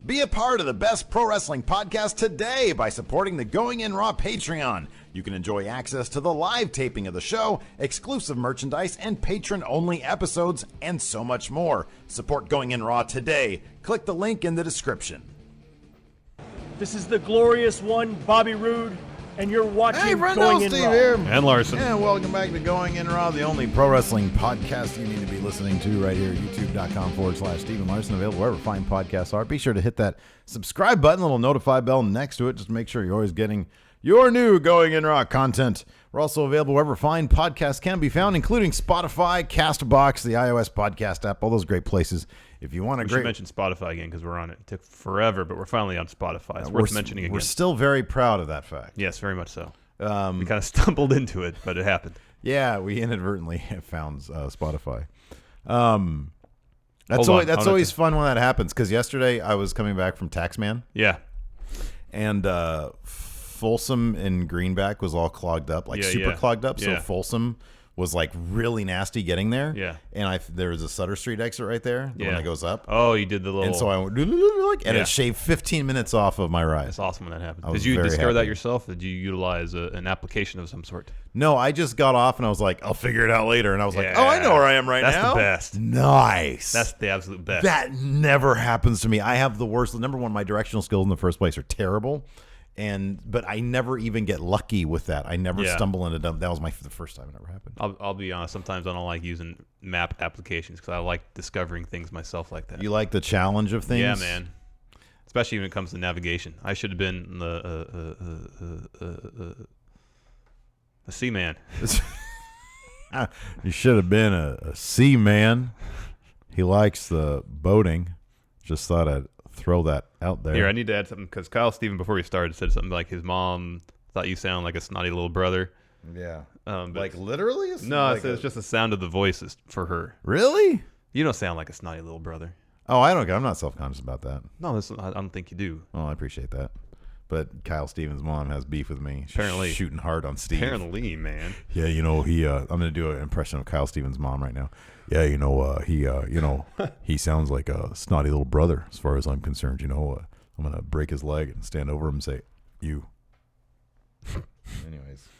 Be a part of the best pro wrestling podcast today by supporting the Going In Raw Patreon. You can enjoy access to the live taping of the show, exclusive merchandise, and patron-only episodes, and so much more. Support Going In Raw today. Click the link in the description. This is the glorious one, Bobby Roode, and you're watching Going In Raw. Here. And Larson. And welcome back to Going In Raw, the only pro wrestling podcast you need to be listening to right here at youtube.com/Stephen Larson, available wherever fine podcasts are. Be sure to hit that subscribe button, little notify bell next to it, just to make sure you're always getting your new Going In Raw content. We're also available wherever fine podcasts can be found, including Spotify, CastBox, the iOS podcast app, all those great places. If you want a should mention Spotify again because we're on it. It took forever, but we're finally on Spotify. It's worth mentioning again. We're still very proud of that fact. Yes, very much so. We kind of stumbled into it, but it happened. Yeah, we inadvertently found Spotify. That's always fun when that happens, because yesterday I was coming back from Taxman. Yeah. And Folsom and Greenback was all clogged up, super clogged up. So Folsom was like really nasty getting there. Yeah. And there was a Sutter Street exit right there, the one that goes up. Oh, you did the little. And so I went, and it shaved 15 minutes off of my ride. That's awesome when that happened. Did you discover that yourself? Did you utilize an application of some sort? No, I just got off and I was like, I'll figure it out later. And I was like, oh, I know where I am right now. That's the best. Nice. That's the absolute best. That never happens to me. I have the worst. Number one, my directional skills in the first place are terrible. But I never even get lucky with that. I never stumble into them. That was the first time it ever happened. I'll be honest. Sometimes I don't like using map applications because I like discovering things myself like that. You like the challenge of things? Yeah, man. Especially when it comes to navigation. I should have been a seaman. You should have been a seaman. He likes the boating. Just thought I'd throw that out there. Here, I need to add something because Kyle Steven, before he started, said something like his mom thought you sound like a snotty little brother. Yeah. Like literally? No, like it's just the sound of the voices for her. Really? You don't sound like a snotty little brother. Oh, I'm not self-conscious about that. No, I don't think you do. Well, I appreciate that. But Kyle Steven's mom has beef with me. Apparently. She's shooting hard on Steve. Apparently, man. Yeah, I'm going to do an impression of Kyle Steven's mom right now. Yeah, he sounds like a snotty little brother as far as I'm concerned. I'm going to break his leg and stand over him and say, you.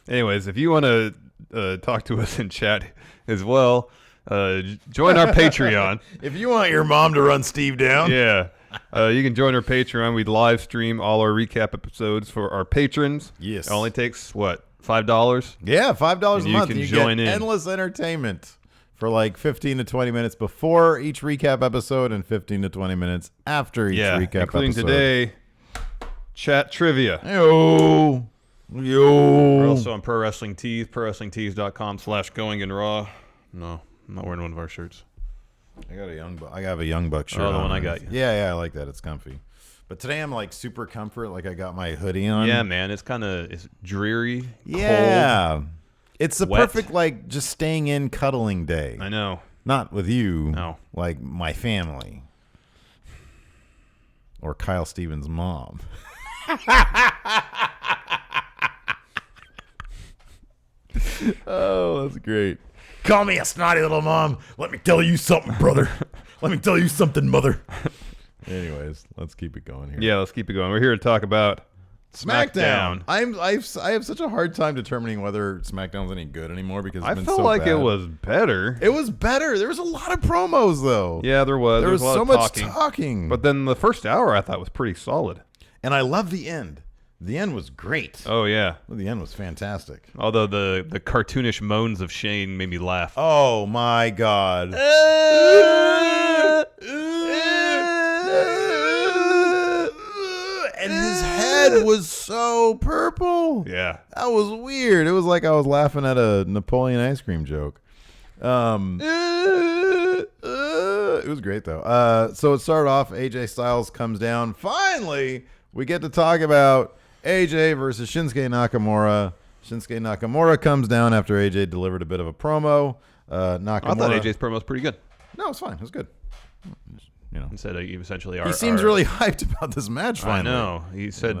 Anyways, if you want to talk to us in chat as well, join our Patreon. If you want your mom to run Steve down. Yeah. You can join our Patreon. We live stream all our recap episodes for our patrons. Yes. It only takes, what, $5? Yeah, $5 a month. You can join in. Endless entertainment for like 15 to 20 minutes before each recap episode and 15 to 20 minutes after each recap including episode. Today, chat trivia. Yo. We're also on Pro Wrestling Tees, prowrestlingtees.com/goinginraw. No, I'm not wearing one of our shirts. I have a Young Buck shirt on. The one I got you. Yeah, I like that. It's comfy. But today I'm like super comfort. Like I got my hoodie on. Yeah, man. It's dreary. Yeah. Cold, it's the wet. Perfect like just staying in cuddling day. I know. Not with you. No. Like my family. Or Kyle Stevens' mom. Oh, that's great. Call me a snotty little mom. Let me tell you something, brother. Let me tell you something, mother. Anyways, let's keep it going here. Yeah, let's keep it going. We're here to talk about Smackdown. I have such a hard time determining whether Smackdown's any good anymore because it's been so bad. I felt like it was better. It was better. There was a lot of promos though. Yeah, there was. There was a lot so of much talking. But then the first hour I thought was pretty solid. And I love the end. The end was great. Oh, yeah. Well, the end was fantastic. Although the cartoonish moans of Shane made me laugh. Oh, my God. And his head was so purple. Yeah. That was weird. It was like I was laughing at a Napoleon ice cream joke. It was great, though. So it started off, AJ Styles comes down. Finally, we get to talk about AJ versus Shinsuke Nakamura. Shinsuke Nakamura comes down after AJ delivered a bit of a promo. Nakamura, I thought AJ's promo was pretty good. No, it was fine. It was good. He said essentially he seems really hyped about this match finally. I know. He said,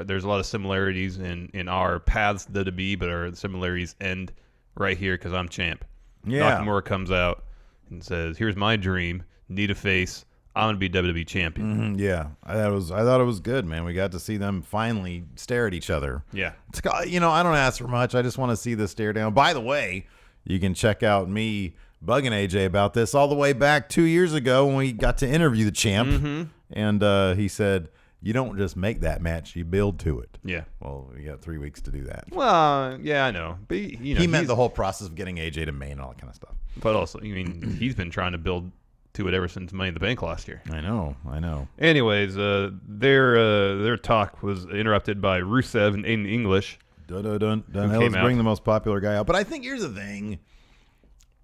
there's a lot of similarities in our paths to be, but our similarities end right here because I'm champ. Yeah. Nakamura comes out and says, here's my dream. Need a face. I'm gonna be WWE champion. Yeah, I thought it was good, man. We got to see them finally stare at each other. Yeah, It's, I don't ask for much. I just want to see the stare down. By the way, you can check out me bugging AJ about this all the way back 2 years ago when we got to interview the champ, and he said, "You don't just make that match; you build to it." Yeah. Well, we got 3 weeks to do that. Well, yeah, I know. But He meant the whole process of getting AJ to Maine and all that kind of stuff. But also, he's been trying to build to it ever since Money in the Bank last year. I know. Anyways, their talk was interrupted by Rusev and Aiden English. Dun. Let's bring the most popular guy out. But I think here's the thing.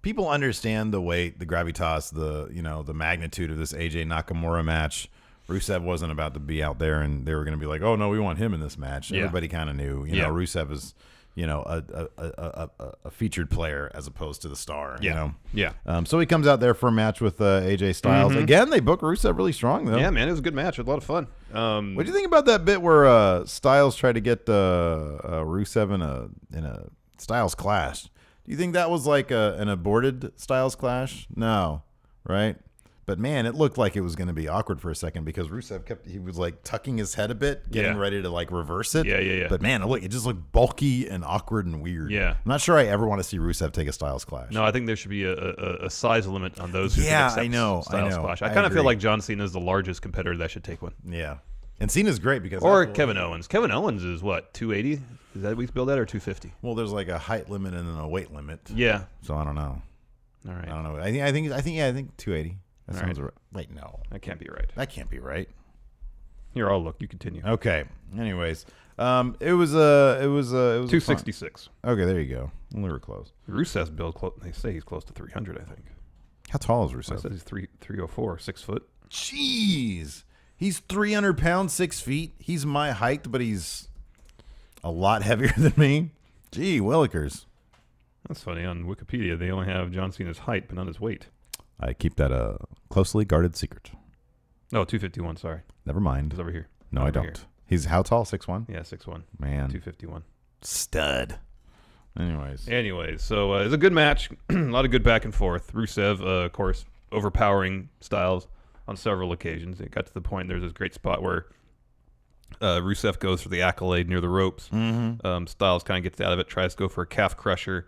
People understand the weight, the gravitas, the magnitude of this AJ Nakamura match. Rusev wasn't about to be out there, and they were going to be like, "Oh no, we want him in this match." Yeah. Everybody kind of knew. You know, Rusev is, a featured player as opposed to the star. Yeah. So he comes out there for a match with AJ Styles. Again, they book Rusev really strong though. Yeah, man, it was a good match. It was a lot of fun. What do you think about that bit where Styles tried to get Rusev in a Styles clash? Do you think that was like an aborted Styles clash? No, right? But man, it looked like it was going to be awkward for a second because Rusev he was like tucking his head a bit, getting ready to like reverse it. Yeah. But man, it just looked bulky and awkward and weird. Yeah. I'm not sure I ever want to see Rusev take a Styles clash. No, I think there should be a size limit on those who can accept Styles clash. I kind of feel like John Cena is the largest competitor that should take one. Yeah. And Cena's great because or Kevin Owens. Kevin Owens is what, 280? Is that what we build at, or 250? Well, there's like a height limit and then a weight limit. Yeah. So I don't know. All right. I don't know. I think 280. That sounds right. Wait, no. That can't be right. That can't be right. Here, I'll look. You continue. Okay. Anyways, it was 266. Okay, there you go. We were close. Rusev's build, they say he's close to 300, I think. How tall is I Rusev? said he's 304, 6 foot. Jeez. He's 300 pounds, 6 feet. He's my height, but he's a lot heavier than me. Gee, Willikers. That's funny. On Wikipedia, they only have John Cena's height, but not his weight. I keep that a closely guarded secret. No, 251, sorry. Never mind. It's over here. No, I don't. Here. He's how tall? 6'1"? Yeah, 6'1". Man. 251. Stud. Anyways, so it's a good match. A lot of good back and forth. Rusev, of course, overpowering Styles on several occasions. It got to the point, there's this great spot where Rusev goes for the accolade near the ropes. Styles kind of gets out of it, tries to go for a calf crusher.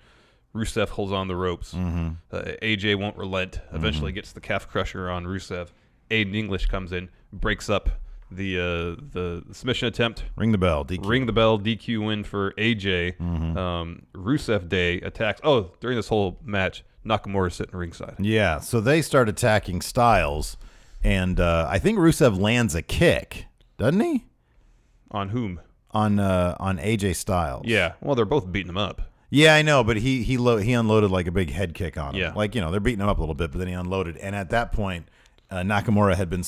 Rusev holds on the ropes. AJ won't relent. Eventually gets the calf crusher on Rusev. Aiden English comes in, breaks up the submission attempt. Ring the bell. DQ. Ring the bell. DQ win for AJ. Rusev Day attacks. Oh, during this whole match, Nakamura sitting ringside. Yeah, so they start attacking Styles, and I think Rusev lands a kick, doesn't he? On whom? On AJ Styles. Yeah. Well, they're both beating him up. Yeah, I know, but he unloaded like a big head kick on him. Yeah. Like, they're beating him up a little bit, but then he unloaded. And at that point, Nakamura had been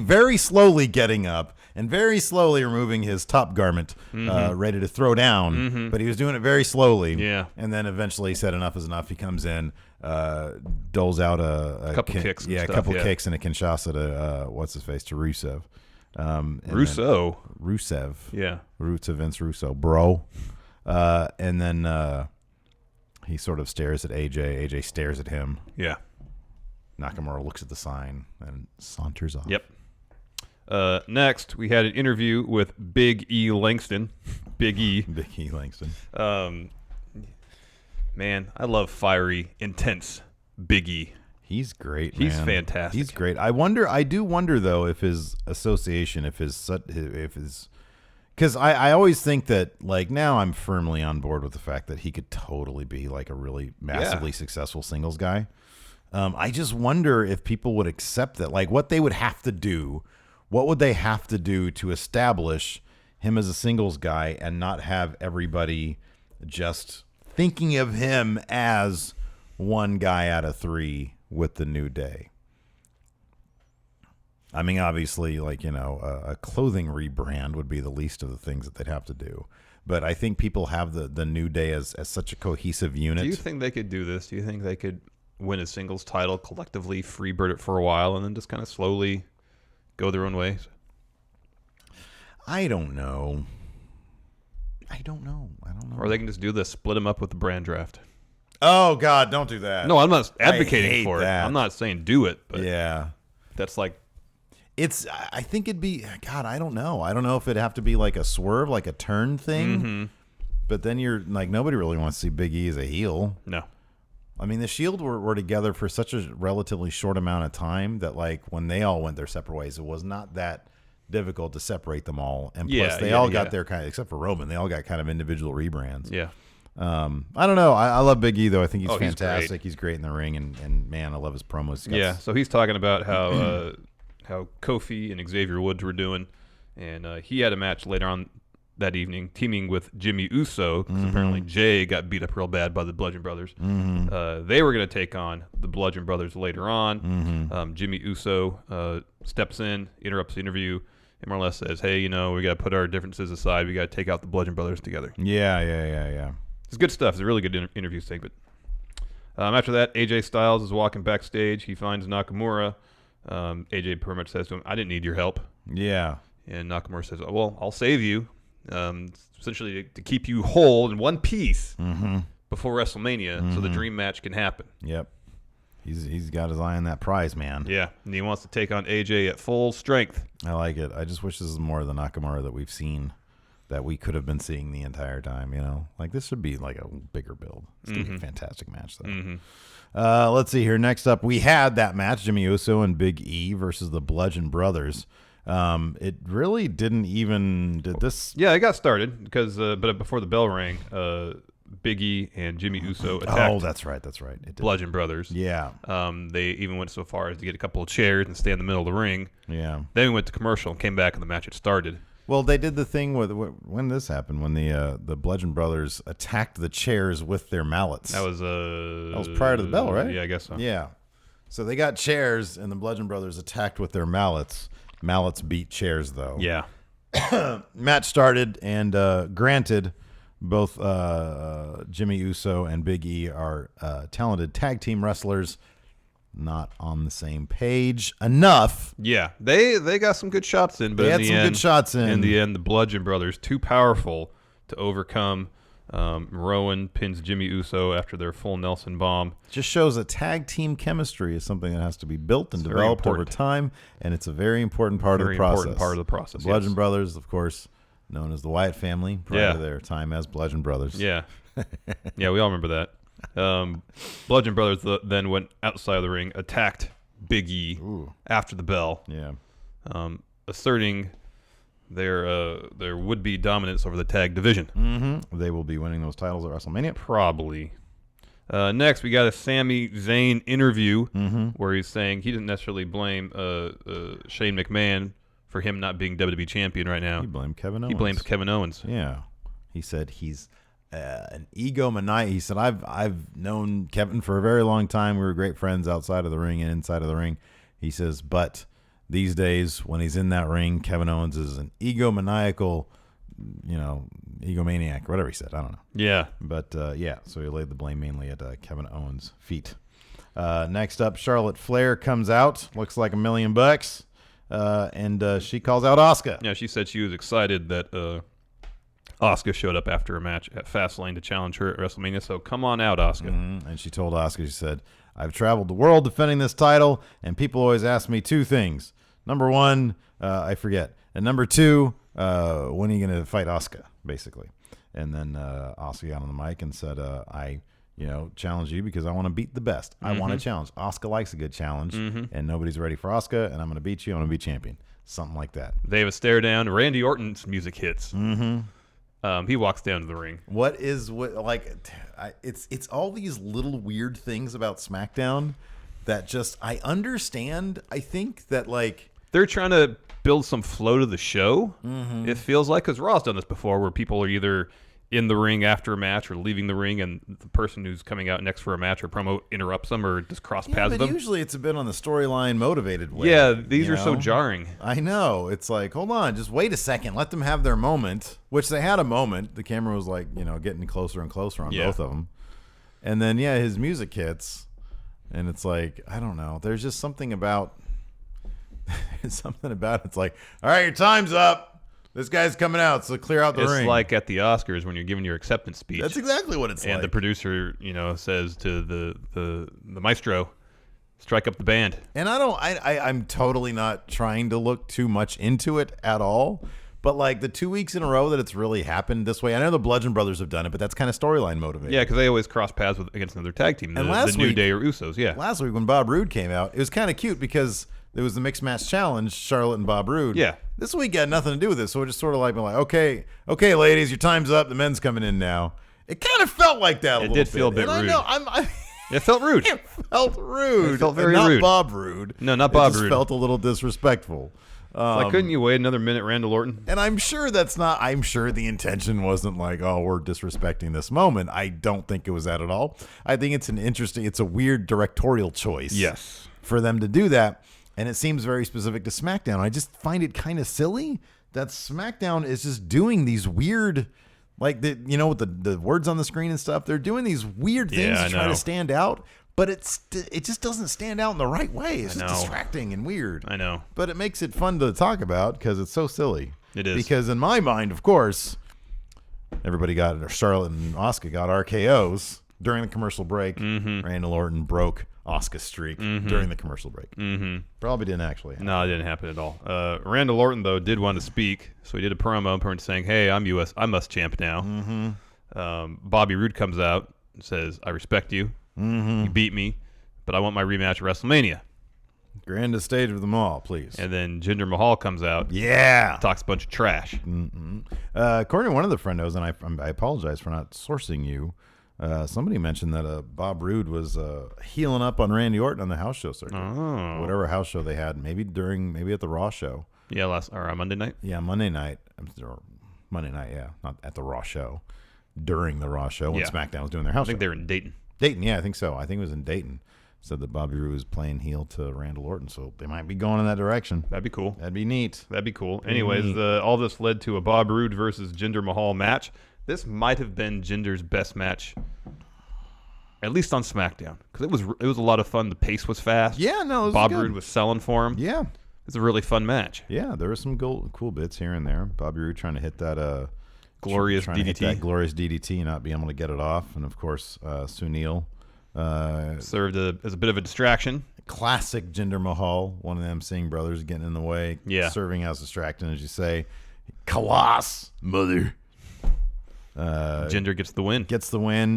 very slowly getting up and very slowly removing his top garment, ready to throw down. But he was doing it very slowly. Yeah. And then eventually he said enough is enough. He comes in, doles out a couple kicks. Yeah, a couple kicks and a Kinshasa to, what's-his-face, to Rusev. Rusev. Yeah. Roots of Vince Russo, bro. And then he sort of stares at AJ. AJ stares at him. Yeah. Nakamura looks at the sign and saunters off. Yep. Next, we had an interview with Big E Langston. Big E. Big E Langston. Man, I love fiery, intense Big E. He's great, He's man. fantastic. He's great. I do wonder though if his association, if his because I always think that, like, now I'm firmly on board with the fact that he could totally be like a really massively successful singles guy. I just wonder if people would accept that, like, what they would have to do, what would they have to do to establish him as a singles guy and not have everybody just thinking of him as one guy out of three with the New Day. I mean, obviously, like, a clothing rebrand would be the least of the things that they'd have to do. But I think people have the New Day as such a cohesive unit. Do you think they could do this? Do you think they could win a singles title collectively, freebird it for a while, and then just kind of slowly go their own ways? I don't know. Or they can just do this, split them up with the brand draft. Oh, God, don't do that. No, I'm not advocating for that. it. I'm not saying do it, but yeah, that's like I think it'd be, God, I don't know. I don't know if it'd have to be like a swerve, like a turn thing. But then you're like, nobody really wants to see Big E as a heel. No. I mean, the Shield were together for such a relatively short amount of time that, like, when they all went their separate ways, it was not that difficult to separate them all. And plus, they all got their kind of, except for Roman, they all got kind of individual rebrands. Yeah. I don't know. I love Big E, though. I think he's fantastic. He's He's great in the ring, and man, I love his promos. So he's talking about how Kofi and Xavier Woods were doing, and he had a match later on that evening, teaming with Jimmy Uso, because apparently Jay got beat up real bad by the Bludgeon Brothers. They were going to take on the Bludgeon Brothers later on. Jimmy Uso steps in, interrupts the interview, and more or less says, hey, we got to put our differences aside. We got to take out the Bludgeon Brothers together. Yeah. It's good stuff. It's a really good interview segment. After that, AJ Styles is walking backstage. He finds Nakamura. AJ pretty much says to him, I didn't need your help. Yeah. And Nakamura says, oh, well, I'll save you. Essentially to keep you whole in one piece before WrestleMania so the dream match can happen. Yep. He's got his eye on that prize, man. Yeah, and he wants to take on AJ at full strength. I like it. I just wish this is more of the Nakamura that we've seen, that we could have been seeing the entire time, Like, this should be like a bigger build. It's going to be a fantastic match, though. Let's see here. Next up, we had that match, Jimmy Uso and Big E versus the Bludgeon Brothers. It really did this. Yeah, it got started because, but before the bell rang, Big E and Jimmy Uso attacked. Oh, that's right. It did. Bludgeon Brothers. Yeah. They even went so far as to get a couple of chairs and stay in the middle of the ring. Yeah. Then we went to commercial and came back and the match had started. Well, they did the thing with when this happened, when the Bludgeon Brothers attacked the chairs with their mallets. That was prior to the bell, right? Yeah, I guess so. Yeah. So they got chairs, and the Bludgeon Brothers attacked with their mallets. Mallets beat chairs, though. Yeah. Match started, and granted, both Jimmy Uso and Big E are talented tag team wrestlers, not on the same page enough. Yeah, they got some good shots in, but they had some good shots in. In the end, the Bludgeon Brothers, too powerful to overcome. Rowan pins Jimmy Uso after their full Nelson bomb. Just shows that tag team chemistry is something that has to be built and developed over time, and it's a very important part of the process. Bludgeon Brothers, of course, known as the Wyatt family prior to their time as Bludgeon Brothers. Yeah. Yeah, we all remember that. Bludgeon Brothers then went outside of the ring, attacked Big E after the bell. Yeah. Asserting their would-be dominance over the tag division. They will be winning those titles at WrestleMania. Probably. Next, we got a Sami Zayn interview where he's saying he didn't necessarily blame Shane McMahon for him not being WWE champion right now. He blamed Kevin Owens. He blames Kevin Owens. Yeah. He said he's an egomaniac. He said, I've known Kevin for a very long time. We were great friends outside of the ring and inside of the ring. He says, but these days, when he's in that ring, Kevin Owens is an egomaniacal, egomaniac, whatever he said. I don't know. Yeah. But, so he laid the blame mainly at Kevin Owens' feet. Next up, Charlotte Flair comes out. Looks like $1 million. And she calls out Asuka. Yeah, she said she was excited that Asuka showed up after a match at Fastlane to challenge her at WrestleMania. So come on out, Asuka. And she told Asuka, she said, I've traveled the world defending this title, and people always ask me two things. Number one, I forget. And number two, when are you going to fight Asuka, basically? And then Asuka got on the mic and said, I challenge you because I want to beat the best. I want a challenge. Asuka likes a good challenge, and nobody's ready for Asuka, and I'm going to beat you. I'm going to be champion. Something like that. They have a stare down. Randy Orton's music hits. He walks down to the ring. It's all these little weird things about SmackDown that just, I understand. I think that, like, they're trying to build some flow to the show. It feels like, because Raw's done this before, where people are either in the ring after a match or leaving the ring, and the person who's coming out next for a match or promo interrupts them or just cross paths with them. Usually it's a bit on the storyline motivated way. Yeah, these are so jarring. I know. It's like, hold on, just wait a second. Let them have their moment, which they had a moment. The camera was like, getting closer and closer on both of them. And then, his music hits, and it's like, I don't know. There's just something about it's like, all right, your time's up. This guy's coming out, so clear out the ring. It's like at the Oscars when you're giving your acceptance speech. That's exactly what it's like. And the producer, says to the maestro, Strike up the band. And I'm totally not trying to look too much into it at all. But like the 2 weeks in a row that it's really happened this way, I know the Bludgeon Brothers have done it, but that's kind of storyline motivated. Yeah, because they always cross paths against another tag team. The New Day or Usos, yeah. Last week when Bob Roode came out, it was kind of cute because there was the Mixed Match Challenge, Charlotte and Bob Roode. Yeah. This week had nothing to do with it, so we're just sort of like, okay, ladies, your time's up. The men's coming in now. It kind of felt like that a little bit. It did feel a bit rude. I know, It felt rude. It felt rude. It felt very not rude. Bob Roode. No, not Bob Roode. It just felt a little disrespectful. Like, couldn't you wait another minute, Randall Orton? And I'm sure the intention wasn't like, oh, we're disrespecting this moment. I don't think it was that at all. I think it's a weird directorial choice. Yes. For them to do that. And it seems very specific to SmackDown. I just find it kind of silly that SmackDown is just doing these weird, like, with the words on the screen and stuff. They're doing these weird things to try to stand out. But it just doesn't stand out in the right way. It's just distracting and weird. I know. But it makes it fun to talk about because it's so silly. It is. Because in my mind, of course, Charlotte and Asuka got RKOs during the commercial break. Mm-hmm. Randall Orton broke Asuka's streak during the commercial break. Mm-hmm. Probably didn't actually happen. No, it didn't happen at all. Randall Orton, though, did want to speak. So he did a promo saying, hey, I'm US champ now. Mm-hmm. Bobby Roode comes out and says, I respect you. Mm-hmm. You beat me, but I want my rematch at WrestleMania. Grandest stage of them all, please. And then Jinder Mahal comes out. Yeah. Talks a bunch of trash. Mm-hmm. According to one of the friendos, and I apologize for not sourcing you, somebody mentioned that Bob Roode was healing up on Randy Orton on the house show circuit. Oh. Whatever house show they had. Maybe at the Raw show. Yeah, Monday night? Yeah, Monday night. Monday night, yeah. Not at the Raw show. During the Raw show when SmackDown was doing their house show. I think they were in Dayton. Dayton, yeah, I think so. I think it was in Dayton. Said that Bobby Roode was playing heel to Randall Orton, so they might be going in that direction. That'd be cool. That'd be neat. That'd be cool. Anyways, all this led to a Bob Roode versus Jinder Mahal match. This might have been Jinder's best match, at least on SmackDown, because it was a lot of fun. The pace was fast. Yeah, no, Bob Roode was selling for him. Yeah, it's a really fun match. Yeah, there were some cool bits here and there. Bobby Roode trying to hit that glorious DDT. DDT. To hit that glorious DDT, not being able to get it off, and of course Sunil served as a bit of a distraction. Classic Jinder Mahal, one of them Singh brothers getting in the way. Yeah, serving as distracting, as you say. Kalass, mother. Jinder gets the win.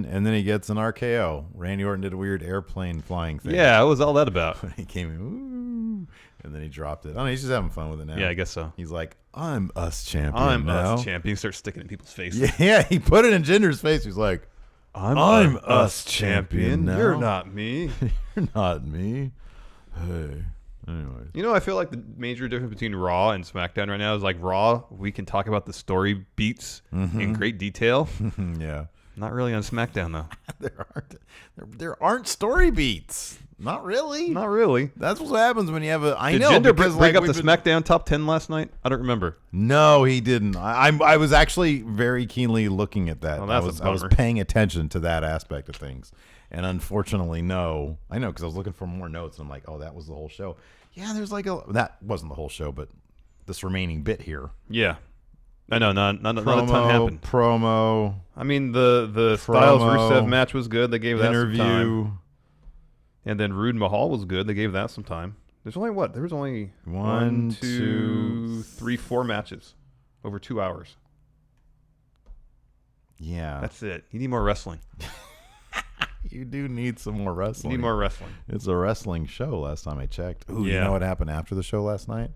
And then he gets an RKO. Randy Orton did a weird airplane flying thing. Yeah, what was all that about? He came in, ooh, and then he dropped it. I don't know, he's just having fun with it now. Yeah, I guess so. He's like, I'm us champion now. He starts sticking it in people's faces. Yeah, he put it in Jinder's face. He's like, I'm us champion now. You're not me. You're not me. Hey. Anyways. I feel like the major difference between Raw and SmackDown right now is like Raw, we can talk about the story beats in great detail. Yeah. Not really on SmackDown, though. There aren't story beats. Not really. Not really. That's what happens when you have a... Did Jinder bring up the SmackDown top 10 last night? I don't remember. No, he didn't. I was actually very keenly looking at that. Well, I was paying attention to that aspect of things. And unfortunately, no. I know, because I was looking for more notes, and I'm like, oh, that was the whole show. Yeah, there's that wasn't the whole show, but this remaining bit here. Yeah. I know, not a ton happened. Promo. I mean, the Styles-Rusev match was good. They gave that some time. And then Roode Mahal was good. They gave that some time. There's only what? There was only 1, 2, 3, 4 matches over 2 hours. Yeah. That's it. You need more wrestling. You do need some more wrestling. You need more wrestling. It's a wrestling show last time I checked. Ooh, yeah. You know what happened after the show last night?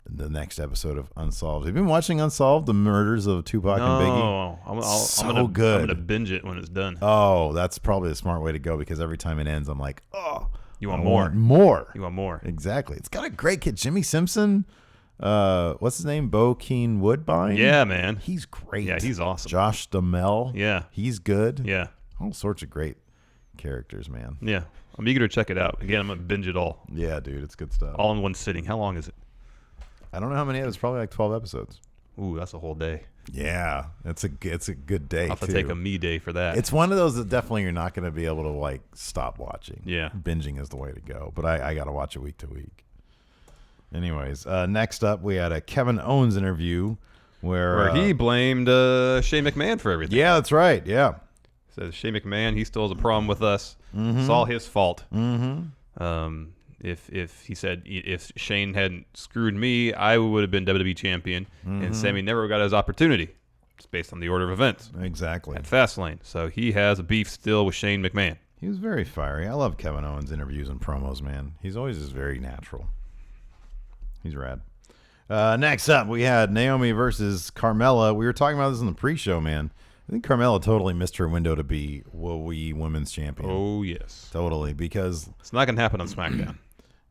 The next episode of Unsolved. Have you been watching Unsolved? The murders of Tupac and Biggie? No. I'm good. I'm going to binge it when it's done. Oh, that's probably the smart way to go, because every time it ends, I'm like, oh. You want more. More. You want more. Exactly. It's got a great kid. Jimmy Simpson. What's his name? Bokeem Woodbine? Yeah, man. He's great. Yeah, he's awesome. Josh Duhamel. Yeah. He's good. Yeah. All sorts of great characters, man. Yeah. I'm eager to check it out. Again, I'm going to binge it all. Yeah, dude. It's good stuff. All in one sitting. How long is it? I don't know how many. It's probably like 12 episodes. Ooh, that's a whole day. Yeah, it's a good day. I'll have to take a me day for that. It's one of those that definitely you're not going to be able to like stop watching. Yeah, binging is the way to go. But I got to watch it week to week. Anyways, next up we had a Kevin Owens interview where he blamed Shane McMahon for everything. Yeah, that's right. Yeah, says Shane McMahon, he still has a problem with us. Mm-hmm. It's all his fault. Mm-hmm. If he said if Shane hadn't screwed me, I would have been WWE champion, and Sammy never got his opportunity. It's based on the order of events. Exactly. At Fastlane. So he has a beef still with Shane McMahon. He was very fiery. I love Kevin Owens' interviews and promos, man. He's always just very natural. He's rad. Next up, we had Naomi versus Carmella. We were talking about this in the pre-show, man. I think Carmella totally missed her window to be WWE Women's Champion. Oh, yes. Totally, because it's not going to happen on SmackDown.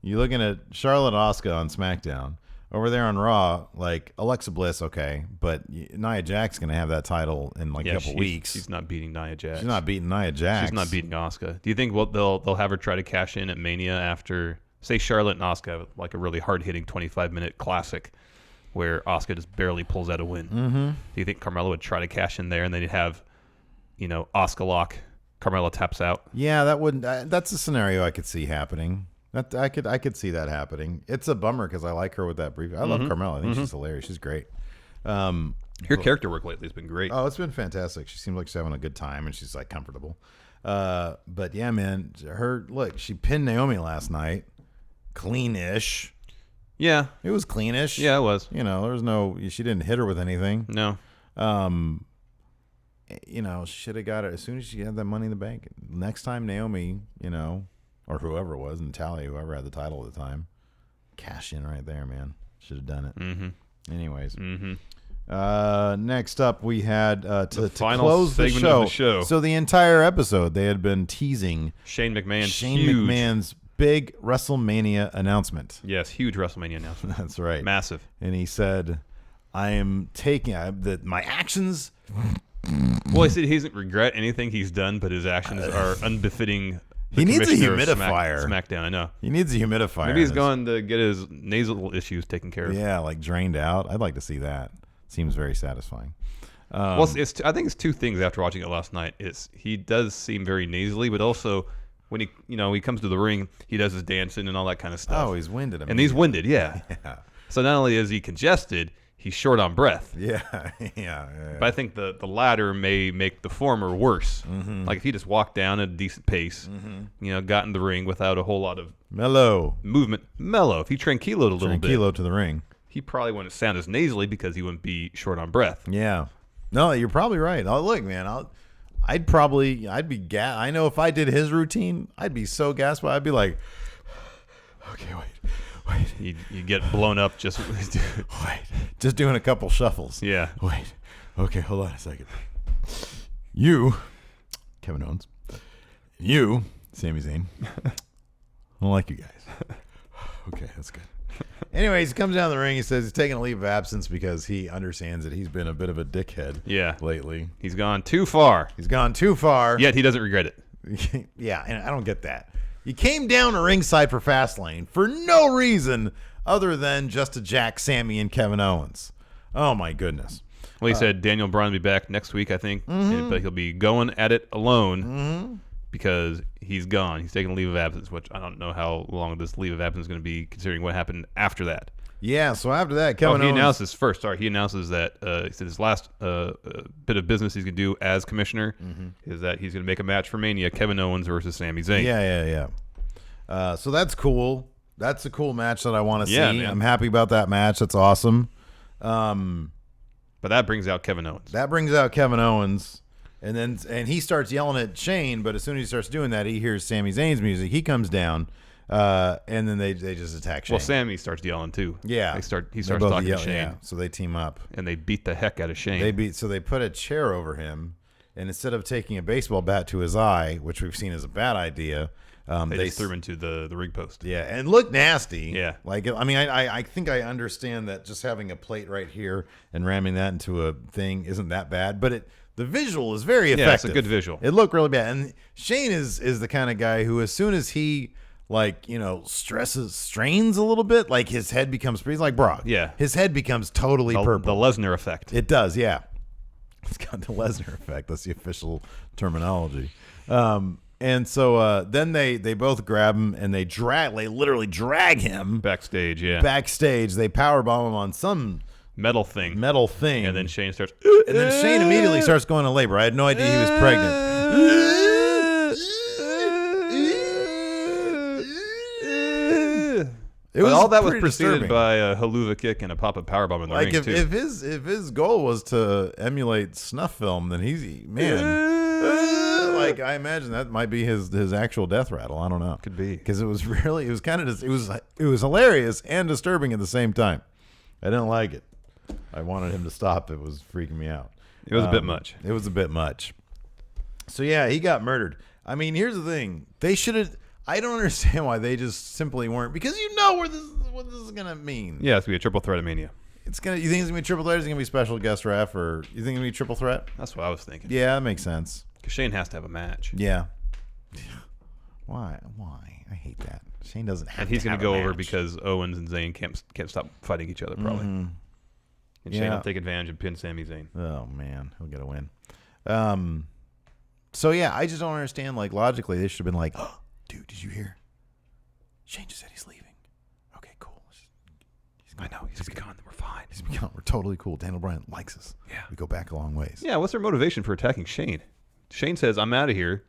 You're looking at Charlotte Asuka on SmackDown. Over there on Raw, like Alexa Bliss, okay, but Nia Jax going to have that title in like a couple weeks. She's not beating Nia Jax. She's not beating Nia Jax. She's not beating Asuka. Do you think they'll have her try to cash in at Mania after, say, Charlotte and Asuka have like a really hard-hitting 25-minute classic where Asuka just barely pulls out a win? Mm-hmm. Do you think Carmella would try to cash in there and they'd have, Asuka lock, Carmella taps out? Yeah, that wouldn't. That's a scenario I could see happening. That I could see that happening. It's a bummer because I like her with that brief. I love Carmella. I think she's hilarious. She's great. Her character work lately has been great. Oh, it's been fantastic. She seems like she's having a good time and she's like comfortable. But yeah, man, she pinned Naomi last night. Cleanish. Yeah, it was cleanish. Yeah, it was. There was she didn't hit her with anything. No. She should have got it as soon as she had that Money in the Bank. Next time Naomi, or whoever it was, Natalia, whoever had the title at the time, cash in right there, man. Should have done it. Mm-hmm. Anyways. Next up, we had to final close the segment of the show. So the entire episode, they had been teasing Shane McMahon's big WrestleMania announcement. Yes, huge WrestleMania announcement. That's right. Massive. And he said, I am taking my actions. Well, he said he doesn't regret anything he's done, but his actions are unbefitting. He needs a humidifier. SmackDown, I know. He needs a humidifier. Maybe he's going to get his nasal issues taken care of. Yeah, like drained out. I'd like to see that. Seems very satisfying. Well, I think it's two things after watching it last night. He does seem very nasally, but also when he comes to the ring, he does his dancing and all that kind of stuff. Oh, he's winded. And he's winded, yeah. So not only is he congested, he's short on breath. Yeah. But I think the latter may make the former worse. Mm-hmm. Like if he just walked down at a decent pace, got in the ring without a whole lot of movement. Mellow. If he tranquiloed a little bit. To the ring. He probably wouldn't sound as nasally because he wouldn't be short on breath. Yeah. No, you're probably right. Oh, look, man, I'd be I know if I did his routine, I'd be so gassed, but I'd be like, okay, wait. You get blown up just just doing a couple shuffles. Yeah. Wait. Okay, hold on a second. You, Kevin Owens. You, Sami Zayn. I don't like you guys. Okay, that's good. Anyways, he comes down the ring. He says he's taking a leave of absence because he understands that he's been a bit of a dickhead lately. He's gone too far. Yet he doesn't regret it. Yeah, and I don't get that. You came down to ringside for Fastlane for no reason other than just to jack Sammy and Kevin Owens. Oh, my goodness. Well, he said Daniel Bryan will be back next week, I think, but he'll be going at it alone because he's gone. He's taking a leave of absence, which I don't know how long this leave of absence is going to be considering what happened after that. Yeah, so after that, Kevin Owens... He announces that he said his last bit of business he's going to do as commissioner is that he's going to make a match for Mania, Kevin Owens versus Sami Zayn. Yeah. So that's cool. That's a cool match that I want to see. Man. I'm happy about that match. That's awesome. But that brings out Kevin Owens. And he starts yelling at Shane, but as soon as he starts doing that, he hears Sami Zayn's music. He comes down, and then they just attack Shane. Well, Sami starts yelling too. Yeah. He starts talking to Shane. Yeah. So they team up. And they beat the heck out of Shane. So they put a chair over him, and instead of taking a baseball bat to his eye, which we've seen as a bad idea, they just threw him into the ring post. Yeah, and looked nasty. Yeah. I think I understand that just having a plate right here and ramming that into a thing isn't that bad, but the visual is very effective. Yeah, it's a good visual. It looked really bad. And Shane is the kind of guy who, as soon as he strains a little bit, like his head becomes, he's like Brock. Yeah. His head becomes totally purple. The Lesnar effect. It does, yeah. It's got the Lesnar effect. That's the official terminology. And so then they both grab him and they literally drag him backstage. Yeah. Backstage, they powerbomb him on some metal thing. And then Shane starts. And then Shane immediately starts going to labor. I had no idea he was pregnant. It But all that was pretty preceded disturbing. by a haluva kick and a pop-up powerbomb in the ring, if, too. if his goal was to emulate snuff film, then like I imagine that might be his actual death rattle. I don't know. Could be. Because it was kind of it was hilarious and disturbing at the same time. I didn't like it. I wanted him to stop. It was freaking me out. It was a bit much. It was a bit much. So yeah, he got murdered. I mean, here's the thing. They should have. I don't understand why they just simply weren't, because you know what this is gonna mean. Yeah, it's gonna be a triple threat of Mania. You think it's gonna be triple threat? Or is it gonna be special guest ref, or you think it's gonna be triple threat? That's what I was thinking. Yeah, that makes sense. Because Shane has to have a match. Yeah. Why? I hate that. Shane doesn't have. And he's going to go over because Owens and Zayn can't stop fighting each other, probably. Mm-hmm. And Shane will take advantage and pin Sami Zayn. Oh man, he'll get a win. So yeah, I just don't understand. Like logically, they should have been like, oh, "Dude, did you hear? Shane just said he's leaving. Okay, cool. I know he's gonna be gone. We're fine. He's gone. We're totally cool. Daniel Bryan likes us. Yeah, we go back a long ways. Yeah, what's their motivation for attacking Shane? Shane says, "I'm out of here.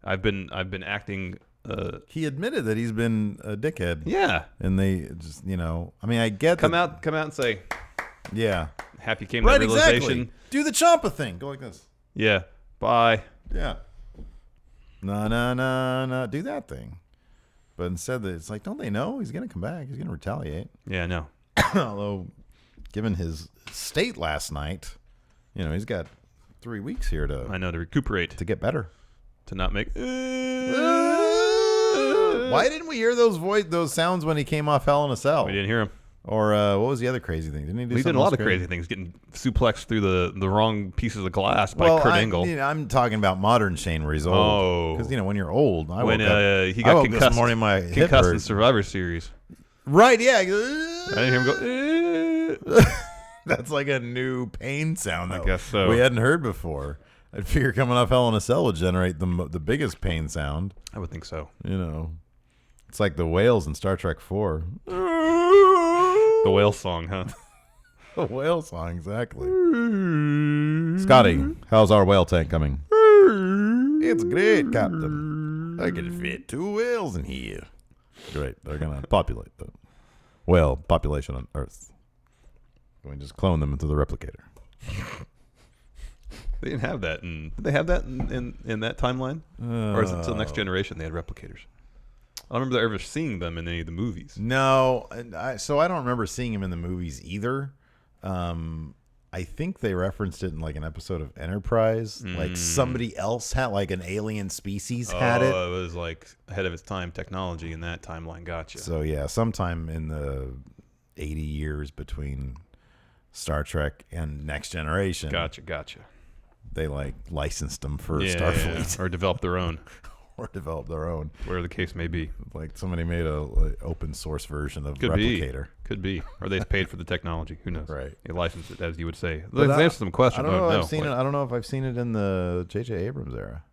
I've been acting." He admitted that he's been a dickhead. Yeah, and they just, I mean, I get come out and say, yeah, happy came to that realization. Exactly. Do the Ciampa thing. Go like this. Yeah. Bye. Yeah. No. Do that thing. But instead, it's like, don't they know he's gonna come back? He's gonna retaliate. Yeah, no. Although, given his state last night, he's got 3 weeks here to recuperate, to get better, to not make. Why didn't we hear those sounds when he came off Hell in a Cell? We didn't hear him. Or what was the other crazy thing? Didn't he do? He did a lot of crazy things, getting suplexed through the wrong pieces of glass by Kurt Angle. I'm talking about modern Shane where he's old. Because when you're old, he got concussed this morning, my hip concussed hurt. in Survivor Series. Right? Yeah. I didn't hear him go. That's like a new pain sound that I guess so. we hadn't heard before. I'd figure coming off Hell in a Cell would generate the biggest pain sound. I would think so. It's like the whales in Star Trek 4. The whale song, huh? The whale song, exactly. Scotty, how's our whale tank coming? It's great, Captain. I can fit 2 whales in here. Great. They're going to populate the whale population on Earth. Can we just clone them into the replicator? They didn't have that. Did they have that in that timeline? Or is it until Next Generation they had replicators? I don't remember ever seeing them in any of the movies. No, so I don't remember seeing him in the movies either. I think they referenced it in like an episode of Enterprise. Like somebody else had, like an alien species had it. Oh, it was like ahead of its time technology in that timeline. Gotcha. So yeah, sometime in the 80 years between Star Trek and Next Generation. Gotcha. They like licensed them for Starfleet. Yeah. Or developed their own. Or develop their own, whatever the case may be. Like somebody made a open source version of Replicator. Could be, or they paid for the technology. Who knows? Right? They licensed it, as you would say. Let's answer some questions. I don't know. I don't know if I've seen it in the J.J. Abrams era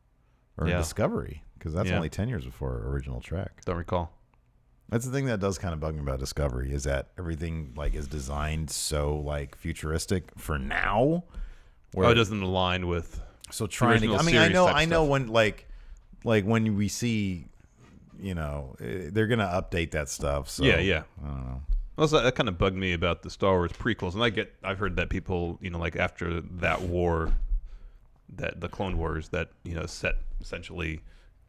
or in Discovery, because that's only 10 years before original Trek. Don't recall. That's the thing that does kind of bug me about Discovery, is that everything like is designed so like futuristic for now. Where it doesn't align with. So trying to. I mean, I know when like when we see, they're gonna update that stuff. So yeah. I don't know. Also, that kind of bugged me about the Star Wars prequels, and I've heard that people, like after that war, that the Clone Wars, that set essentially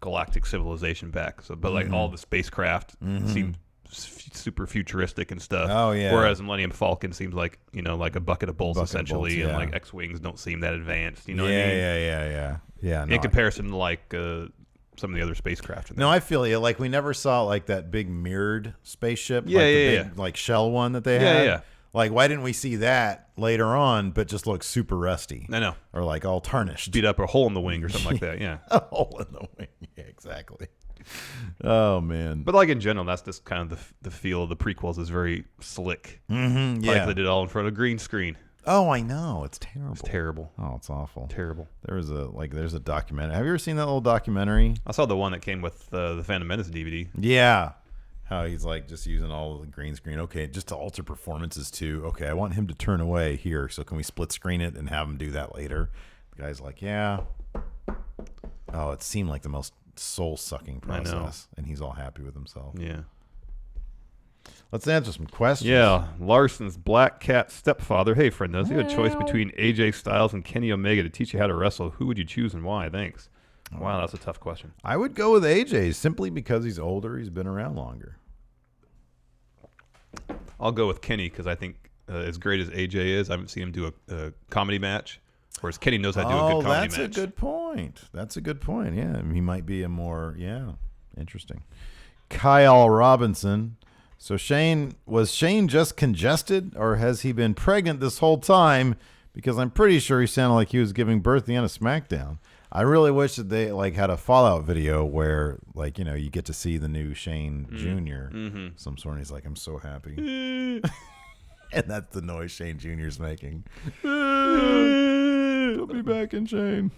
galactic civilization back. So, but like all the spacecraft seem super futuristic and stuff. Oh yeah. Whereas Millennium Falcon seems like like a bucket of bolts essentially, and like X-wings don't seem that advanced. You know what I mean? Yeah. In comparison to like some of the other spacecraft. No, I feel you. Like we never saw like that big mirrored spaceship. Yeah, like the big, like shell one that they had. Yeah. Like why didn't we see that later on, but just look super rusty? I know. Or like all tarnished. Beat up a hole in the wing or something like that. Yeah. A hole in the wing. Yeah, exactly. Oh man. But like in general, that's just kind of the feel of the prequels is very slick. Mm-hmm, yeah. Like they did all in front of a green screen. Oh, I know. It's terrible. It's terrible. Oh, it's awful. Terrible. There's a documentary. Have you ever seen that little documentary? I saw the one that came with the Phantom Menace DVD. Yeah. How he's like just using all the green screen. Okay, just to alter performances too. Okay, I want him to turn away here. So can we split screen it and have him do that later? The guy's like, yeah. Oh, it seemed like the most soul-sucking process. And he's all happy with himself. Yeah. Let's answer some questions. Yeah, Larson's Black Cat stepfather. Hey, friend, does he have a choice between AJ Styles and Kenny Omega to teach you how to wrestle? Who would you choose and why? Thanks. Wow, that's a tough question. I would go with AJ simply because he's older. He's been around longer. I'll go with Kenny because I think as great as AJ is, I haven't seen him do a comedy match, whereas Kenny knows how to do a good comedy match. That's a good point. That's a good point. Yeah, he might be a more, interesting. Kyle Robinson. So was Shane just congested, or has he been pregnant this whole time? Because I'm pretty sure he sounded like he was giving birth at the end of Smackdown. I really wish that they had a Fallout video where you get to see the new Shane Jr. Some sort. And he's like, I'm so happy, and that's the noise Shane Jr.'s making. He'll be back in Shane.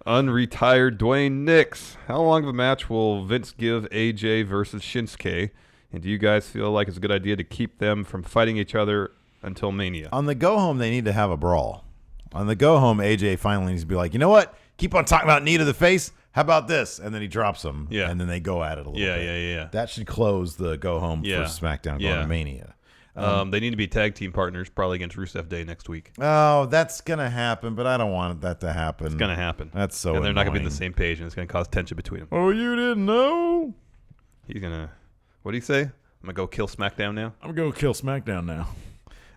Unretired Dwayne Nix. How long of a match will Vince give AJ versus Shinsuke? And do you guys feel like it's a good idea to keep them from fighting each other until Mania? On the go home, they need to have a brawl. On the go home, AJ finally needs to be like, you know what? Keep on talking about knee to the face. How about this? And then he drops him. Yeah. And then they go at it a little bit. Yeah. That should close the go home for SmackDown going to Mania. They need to be tag team partners, probably against Rusev Day next week. Oh, that's gonna happen, but I don't want that to happen. It's gonna happen. That's so. And they're not gonna be on annoying. the same page, and it's gonna cause tension between them. Oh, you didn't know? He's gonna. What do you say? I'm gonna go kill SmackDown now. I'm gonna go kill SmackDown now.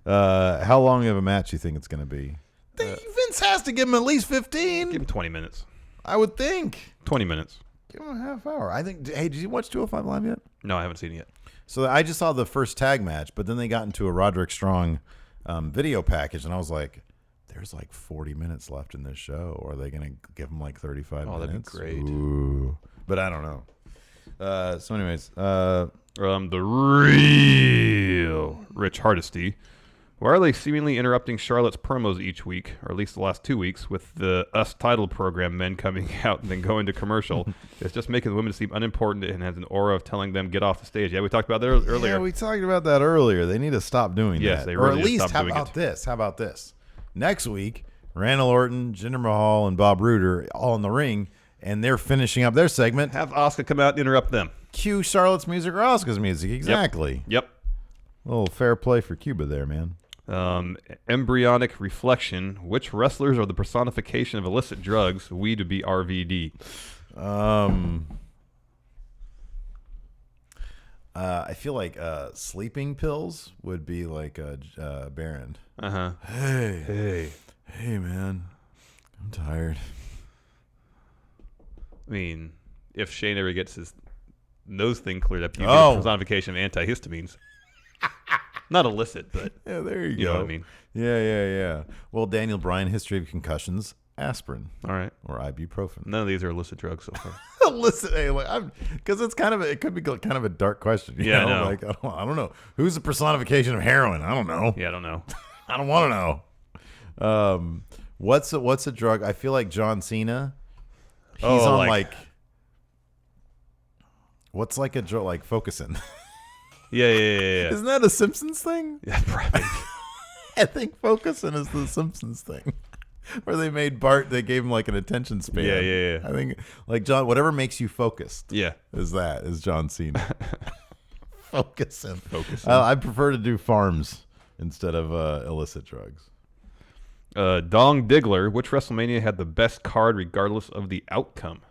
How long of a match do you think it's gonna be? Vince has to give him at least 15. Give him 20 minutes. I would think. 20 minutes. Give him a half hour. I think. Hey, did you watch 205 Live yet? No, I haven't seen it yet. So I just saw the first tag match, but then they got into a Roderick Strong video package, and I was like, there's 40 minutes left in this show. Or are they going to give him 35 minutes? Oh, that'd be great. Ooh. But I don't know. So anyways. The real Rich Hardesty. Why are they seemingly interrupting Charlotte's promos each week, or at least the last 2 weeks, with the Us title program men coming out and then going to commercial? It's just making the women seem unimportant and has an aura of telling them get off the stage. Yeah, we talked about that earlier. Yeah, we talked about that earlier. They need to stop doing that. Yes, they really or at need to least, stop doing it. How about this? Next week, Randall Orton, Jinder Mahal, and Bob Roode are all in the ring, and they're finishing up their segment. Have Asuka come out and interrupt them. Cue Charlotte's music or Asuka's music. Exactly. Yep. A little fair play for Cuba there, man. Embryonic reflection. Which wrestlers are the personification of illicit drugs? We to be RVD. I feel like sleeping pills would be like Baron. Uh-huh. Hey, man. I'm tired. I mean, if Shane ever gets his nose thing cleared up, you get a personification of antihistamines. Not illicit, but yeah, there you go. You know what I mean? Yeah. Well, Daniel Bryan, history of concussions, aspirin. All right. Or ibuprofen. None of these are illicit drugs so far. Illicit, because it's it could be kind of a dark question. You know? I know. I don't know. Who's the personification of heroin? I don't know. Yeah, I don't know. I don't want to know. What's a drug? I feel like John Cena. He's on what's like a drug like Focusing. Yeah. Isn't that a Simpsons thing? Yeah, probably. I think Focusing is the Simpsons thing. Where they made Bart, they gave him an attention span. Yeah. I think John, whatever makes you focused. Yeah. Is John Cena. Focusing. I prefer to do farms instead of illicit drugs. Dong Diggler, which WrestleMania had the best card regardless of the outcome?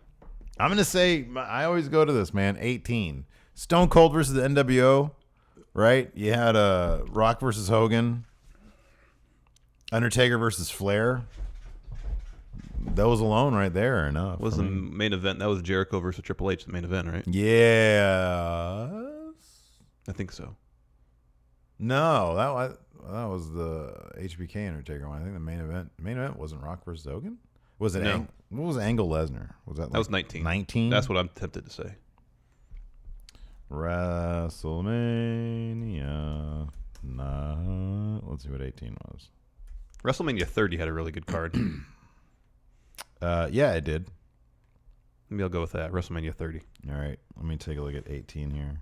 I'm going to say, I always go to this, man, 18. Stone Cold versus the NWO, right? You had Rock versus Hogan. Undertaker versus Flair. Those alone right there are enough. Was the main event. That was Jericho versus Triple H, the main event, right? Yes. I think so. No, that was the HBK Undertaker one. I think the main event wasn't Rock versus Hogan. Was it? No. What was Angle Lesnar? Was that? That was 19. 19. That's what I'm tempted to say. WrestleMania. Let's see what 18 was. WrestleMania 30 had a really good card. Yeah, it did. Maybe I'll go with that. WrestleMania 30. All right, let me take a look at 18 here.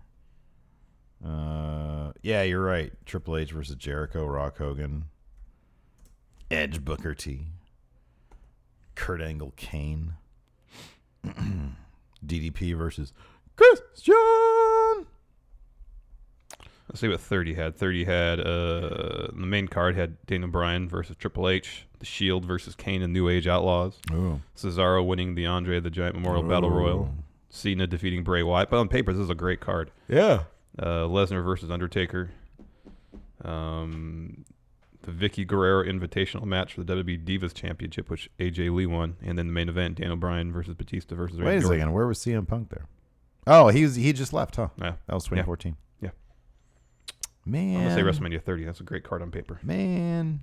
Yeah, you're right. Triple H versus Jericho, Rock Hogan, Edge, Booker T, Kurt Angle, Kane, DDP versus Christian. Let's see what 30 had. 30 had the main card had Daniel Bryan versus Triple H, The Shield versus Kane and New Age Outlaws, Ooh. Cesaro winning the Andre the Giant Memorial Battle Royal, Cena defeating Bray Wyatt. But on paper, this is a great card. Yeah. Lesnar versus Undertaker. The Vicky Guerrero Invitational match for the WWE Divas Championship, which AJ Lee won, and then the main event, Daniel Bryan versus Batista versus Randy Wait a Orton. second. Where was CM Punk there? Oh, he just left, huh? Yeah. That was 2014. Yeah. Man. I'm going to say WrestleMania 30. That's a great card on paper. Man.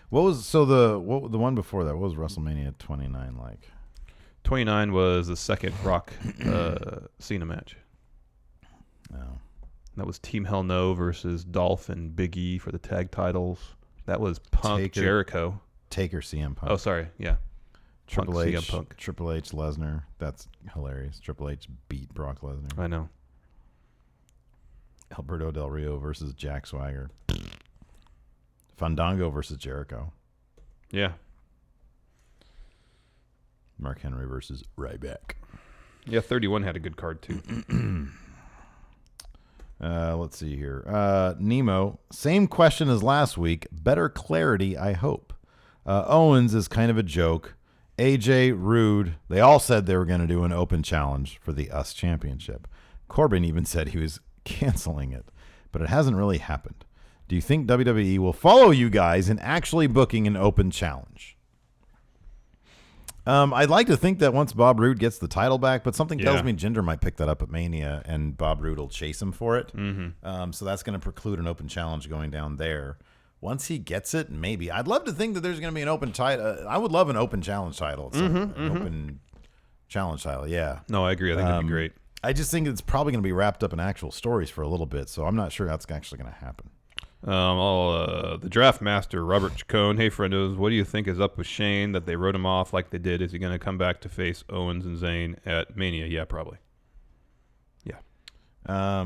What was the one before that? What was WrestleMania 29 like? 29 was the second Rock Cena match. No. That was Team Hell No versus Dolph and Big E for the tag titles. That was Punk Jericho. Taker CM Punk. Oh, sorry. Yeah. Triple Punk, H. CM Punk. Triple H Lesnar. That's hilarious. Triple H beat Brock Lesnar. I know. Alberto Del Rio versus Jack Swagger. Fandango versus Jericho. Yeah. Mark Henry versus Ryback. Yeah, 31 had a good card too. Let's see here. Nemo, same question as last week. Better clarity, I hope. Owens is kind of a joke. AJ, Rude, they all said they were going to do an open challenge for the US Championship. Corbin even said he was canceling it, but it hasn't really happened. Do you think WWE will follow you guys in actually booking an open challenge? I'd like to think that once Bob Roode gets the title back, but something tells me Jinder might pick that up at Mania and Bob Roode will chase him for it. Mm-hmm. So that's going to preclude an open challenge going down there. Once he gets it, maybe. I'd love to think that there's going to be an open title. I would love an open challenge title. Open challenge title, yeah. No, I agree. I think that'd be great. I just think it's probably going to be wrapped up in actual stories for a little bit, so I'm not sure that's actually going to happen. The draft master, Robert Chacon. Hey, friendos, what do you think is up with Shane that they wrote him off like they did? Is he going to come back to face Owens and Zayn at Mania? Yeah, probably. Yeah.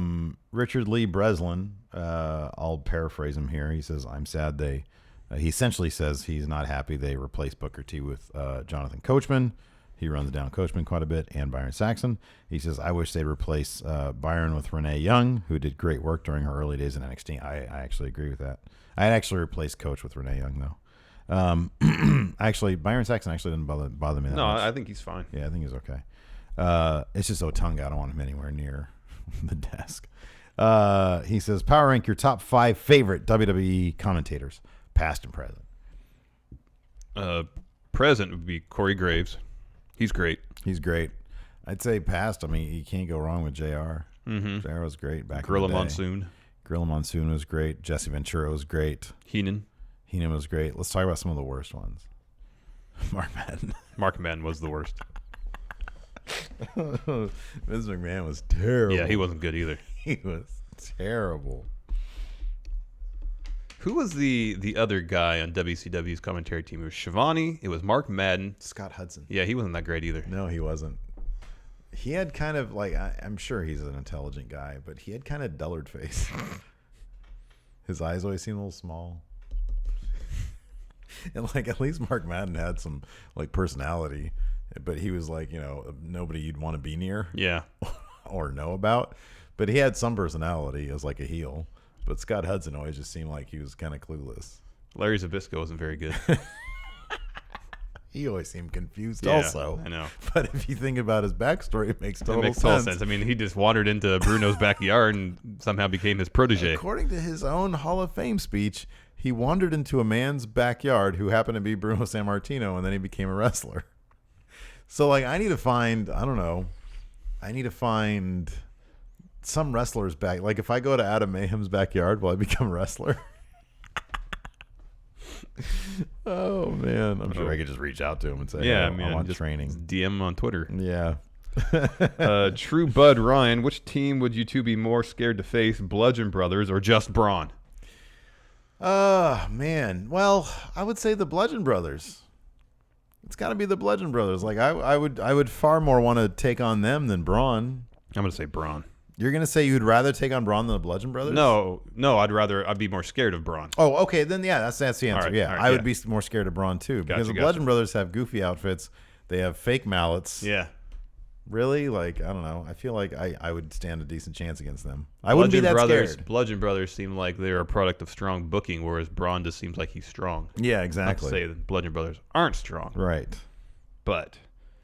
Richard Lee Breslin, I'll paraphrase him here. He says, I'm sad he essentially says he's not happy they replaced Booker T with Jonathan Coachman. He runs down Coachman quite a bit, and Byron Saxon. He says, I wish they'd replace Byron with Renee Young, who did great work during her early days in NXT. I actually agree with that. I'd actually replace Coach with Renee Young, though. Actually, Byron Saxon actually didn't bother me that much. I think he's fine. Yeah, I think he's okay. It's just Otunga. I don't want him anywhere near the desk. He says, power rank your top 5 favorite WWE commentators, past and present. Present would be Corey Graves. He's great. He's great. I'd say past. I mean, you can't go wrong with JR. Mm-hmm. JR was great back Gorilla in the day. Monsoon. Gorilla Monsoon was great. Jesse Ventura was great. Heenan was great. Let's talk about some of the worst ones. Mark Madden. Mark Madden was the worst. Vince McMahon was terrible. Yeah, he wasn't good either. He was terrible. Who was the other guy on WCW's commentary team? It was Shivani. It was Mark Madden. Scott Hudson. Yeah, he wasn't that great either. No, he wasn't. He had kind of like, I'm sure he's an intelligent guy, but he had kind of dullard face. His eyes always seemed a little small. And like, at least Mark Madden had some like personality, but he was like, nobody you'd want to be near. Yeah. Or know about. But he had some personality as like a heel. But Scott Hudson always just seemed like he was kind of clueless. Larry Zbyszko wasn't very good. He always seemed confused yeah, also. I know. But if you think about his backstory, it makes total sense. I mean, he just wandered into Bruno's backyard and somehow became his protege. According to his own Hall of Fame speech, he wandered into a man's backyard who happened to be Bruno Sammartino, and then he became a wrestler. So, like, I need to find some wrestler's back. Like, if I go to Adam Mayhem's backyard, will I become a wrestler? Oh man, I'm sure I could just reach out to him and say, "Yeah, I want just training." DM him on Twitter. Yeah. True Bud Ryan, which team would you two be more scared to face, Bludgeon Brothers or just Braun? Man. Well, I would say the Bludgeon Brothers. It's got to be the Bludgeon Brothers. Like I would far more want to take on them than Braun. I'm gonna say Braun. You're gonna say you'd rather take on Braun than the Bludgeon Brothers? No, I'd be more scared of Braun. Oh, okay, then yeah, that's the answer. All right, I would be more scared of Braun too, because the Bludgeon Brothers have goofy outfits. They have fake mallets. Yeah. Really? Like, I don't know. I feel like I would stand a decent chance against them. I wouldn't be that scared. Bludgeon Brothers seem like they're a product of strong booking, whereas Braun just seems like he's strong. Yeah, exactly. Not to say that Bludgeon Brothers aren't strong. Right. But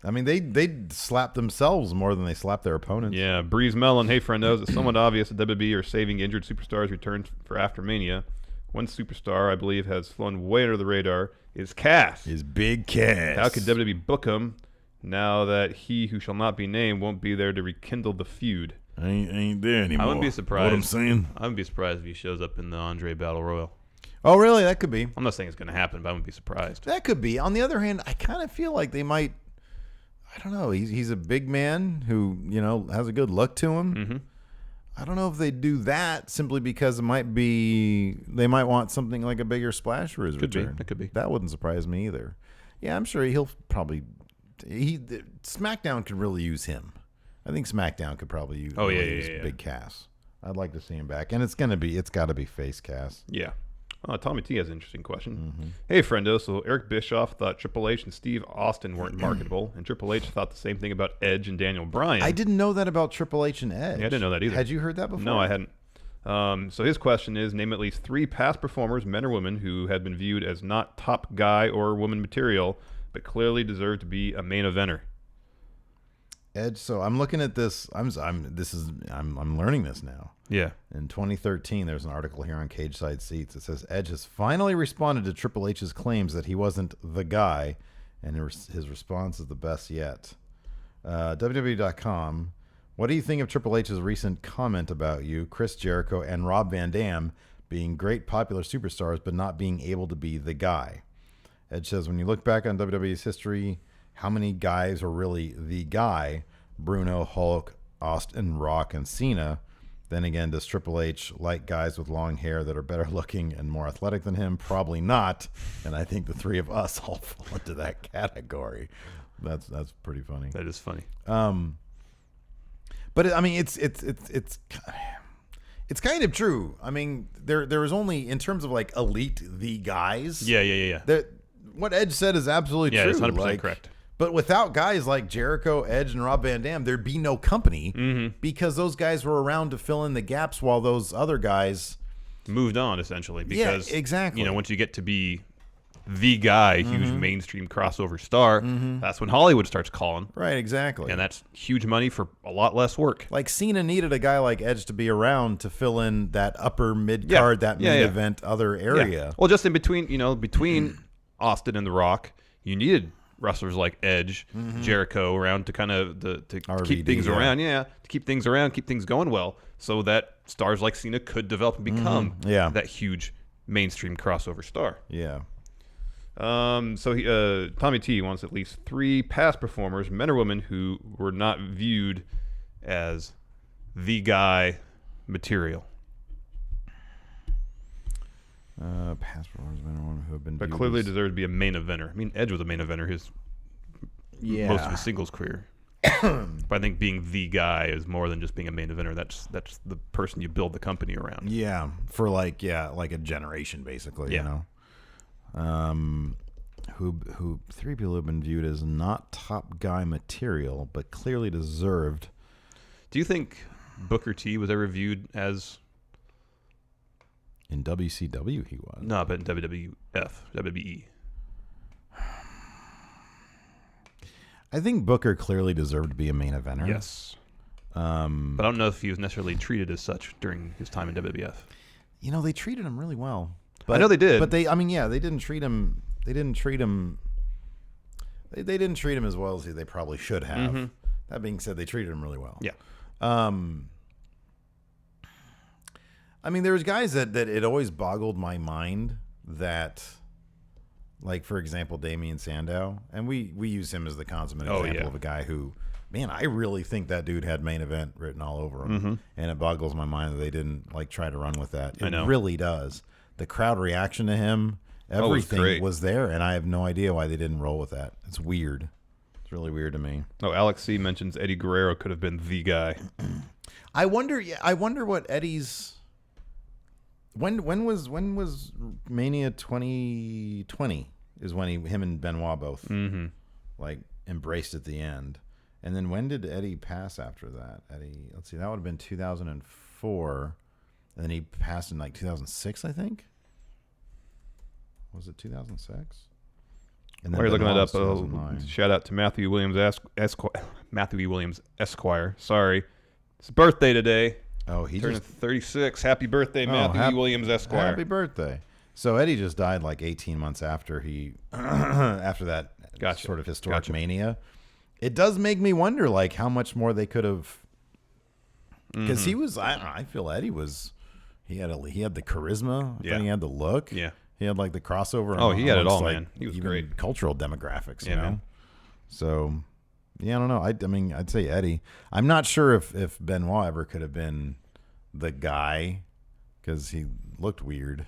I mean, they slap themselves more than they slap their opponents. yeah, Breeze Mellon, hey friendos, it's somewhat obvious that WWE are saving injured superstars' return for after Mania. One superstar I believe has flown way under the radar is Cass. Is Big Cass. How could WWE book him now that he who shall not be named won't be there to rekindle the feud? Ain't there anymore. I wouldn't be surprised. Know what I'm saying? I wouldn't be surprised if he shows up in the Andre Battle Royal. Oh, really? That could be. I'm not saying it's going to happen, but I wouldn't be surprised. That could be. On the other hand, I kind of feel like they might. I don't know. He's a big man who has a good look to him. Mm-hmm. I don't know if they do that simply because they might want something like a bigger splash for his return. It could be. That wouldn't surprise me either. Yeah, I'm sure he'll probably. SmackDown could really use him. I think SmackDown could probably use. Big Cass. I'd like to see him back, and it's got to be face Cass. Yeah. Tommy T has an interesting question. Mm-hmm. Hey, friendo. So Eric Bischoff thought Triple H and Steve Austin weren't marketable, and Triple H thought the same thing about Edge and Daniel Bryan. I didn't know that about Triple H and Edge. Yeah, I didn't know that either. Had you heard that before? No, I hadn't. So his question is, name at least 3 past performers, men or women, who had been viewed as not top guy or woman material, but clearly deserved to be a main eventer. Edge. So I'm looking at this. I'm learning this now. Yeah. In 2013, there's an article here on Cage Side Seats. It says Edge has finally responded to Triple H's claims that he wasn't the guy, and his response is the best yet. WWE.com. What do you think of Triple H's recent comment about you, Chris Jericho, and Rob Van Dam being great popular superstars but not being able to be the guy? Edge says, when you look back on WWE's history, how many guys are really the guy? Bruno, Hulk, Austin, Rock, and Cena. Then again, does Triple H like guys with long hair that are better looking and more athletic than him? Probably not. And I think the 3 of us all fall into that category. That's pretty funny. That is funny. But I mean, it's kind of true. I mean, there is only, in terms of like elite the guys. Yeah. What Edge said is absolutely true. Yeah, it's 100% correct. But without guys like Jericho, Edge, and Rob Van Dam, there'd be no company because those guys were around to fill in the gaps while those other guys moved on, essentially. Because, exactly. Once you get to be the guy, huge mainstream crossover star, that's when Hollywood starts calling. Right, exactly. And that's huge money for a lot less work. Like Cena needed a guy like Edge to be around to fill in that upper mid-card, that main event other area. Yeah. Well, just in between, between Austin and The Rock, you needed wrestlers like Edge, Jericho around to kind of to keep things around. Yeah, to keep things around, keep things going well, so that stars like Cena could develop and become that huge mainstream crossover star. Yeah. So Tommy T wants at least 3 past performers, men or women, who were not viewed as the guy material. Past performers, men or women who have been but clearly deserved to be a main eventer. I mean, Edge was a main eventer most of his singles career. But I think being the guy is more than just being a main eventer. That's the person you build the company around. Yeah, for like a generation basically. Yeah. Who 3 people have been viewed as not top guy material, but clearly deserved. Do you think Booker T was ever viewed as? In WCW, he was. No, but in WWE. I think Booker clearly deserved to be a main eventer. Yes. But I don't know if he was necessarily treated as such during his time in WWF. They treated him really well. But, I know they did. But they didn't treat him. They didn't treat him as well as they probably should have. That being said, they treated him really well. Yeah. I mean, there was guys that it always boggled my mind that, like, for example, Damian Sandow, and we use him as the consummate example of a guy who, man, I really think that dude had main event written all over him, and it boggles my mind that they didn't like try to run with that. It really does. The crowd reaction to him, everything was there, and I have no idea why they didn't roll with that. It's weird. It's really weird to me. Oh, Alex C mentions Eddie Guerrero could have been the guy. I wonder what Eddie's. When was Mania 2020 is when him and Benoit both like embraced at the end, And then when did Eddie pass after that? Eddie, let's see, that would have been 2004. And then he passed in like 2006, I think. Was it 2006? And While you're looking that up, 2009. shout out to Matthew Williams Matthew E. Williams Esquire. Sorry, it's birthday today. Oh, he turning just 36. Happy birthday, Matthew E. Williams Esquire. Happy birthday. So Eddie just died like 18 months after he after that sort of historic Mania. It does make me wonder like how much more they could have, because he was, I don't know, I feel Eddie was, he had the charisma, Yeah. he had the look, Yeah. he had like the crossover. Oh, he had it all, like, man. He was even great. cultural demographics, you Yeah, know. man. So yeah, I don't know. I mean, I'd say Eddie. I'm not sure if Benoit ever could have been the guy, because he looked weird.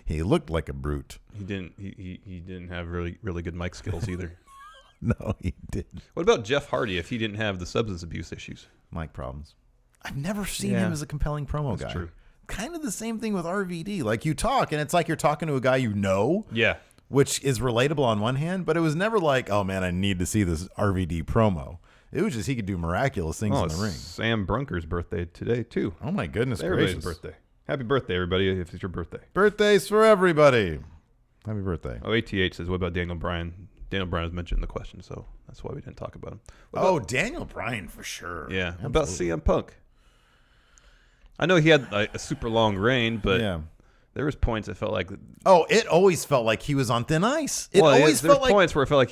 He looked like a brute. He didn't have really good mic skills either. No, he didn't. What about Jeff Hardy if he didn't have the substance abuse issues? Mic problems. I've never seen Yeah. him as a compelling promo That's guy. true. Kind of the same thing with RVD. Like you talk, and it's like you're talking to a guy you know, Yeah. which is relatable on one hand, but it was never like, oh man, I need to see this RVD promo. It was just he could do miraculous things in the ring. Sam Brunker's birthday today too. Oh my goodness Everybody's gracious! birthday. Happy birthday, everybody! If it's your birthday. Birthdays for everybody. Happy birthday. Oh, ATH says, what about Daniel Bryan? Daniel Bryan was mentioned in the question, so that's why we didn't talk about him. What Daniel Bryan for sure. Yeah. Absolutely. What about CM Punk? I know he had a super long reign, but yeah. there was points it felt like. Oh, it always felt like he was on thin ice. It Well, always there's felt like points where it felt like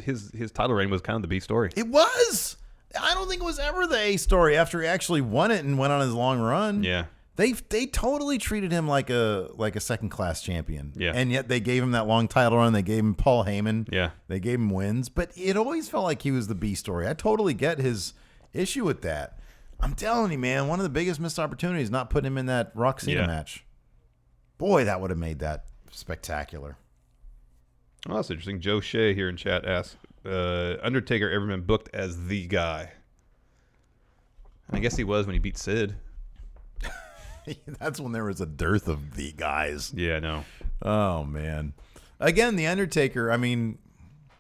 his title reign was kind of the B story. it was. I don't think it was ever the A story after he actually won it and went on his long run. Yeah. They totally treated him like a second class champion. Yeah. And yet they gave him that long title run. They gave him Paul Heyman. Yeah. They gave him wins. But it always felt like he was the B story. I totally get his issue with that. I'm telling you, man, one of the biggest missed opportunities not putting him in that Rock Cena match. Boy, that would have made that spectacular. Oh, that's interesting. Joe Shea here in chat asks, Undertaker ever been booked as the guy? I guess he was when he beat Sid. That's when there was a dearth of the guys. Yeah, I know. Oh, man. Again, The Undertaker, I mean,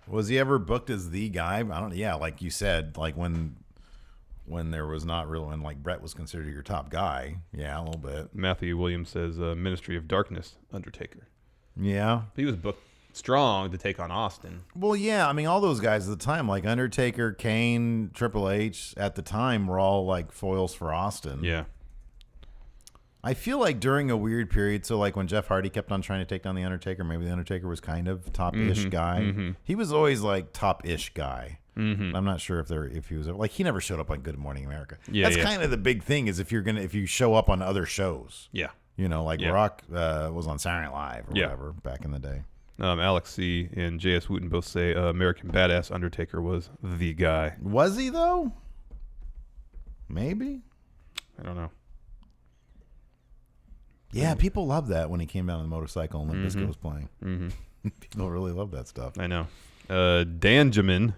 was he ever booked as the guy? I don't know. Yeah, like you said, like when there was not really, when like Brett was considered your top guy. Yeah, a little bit. Matthew Williams says Ministry of Darkness Undertaker. Yeah. He was booked strong to take on Austin. Well, yeah. I mean, all those guys at the time, like Undertaker, Kane, Triple H, at the time were all like foils for Austin. Yeah. I feel like during a weird period, so like when Jeff Hardy kept on trying to take down The Undertaker, maybe The Undertaker was kind of top-ish guy. He was always like top-ish guy. I'm not sure if he was like, he never showed up on Good Morning America. Yeah, That's kind of the big thing is if you show up on other shows. Yeah. You know, like Yeah. Rock was on Saturday Night Live or Yeah. whatever back in the day. Alex C. and J.S. Wooten both say American Badass Undertaker was the guy. Was he though? Maybe. I don't know. Yeah, people loved that when he came down on the motorcycle and Limp Bizkit was playing. People really love that stuff. I know. Danjamin.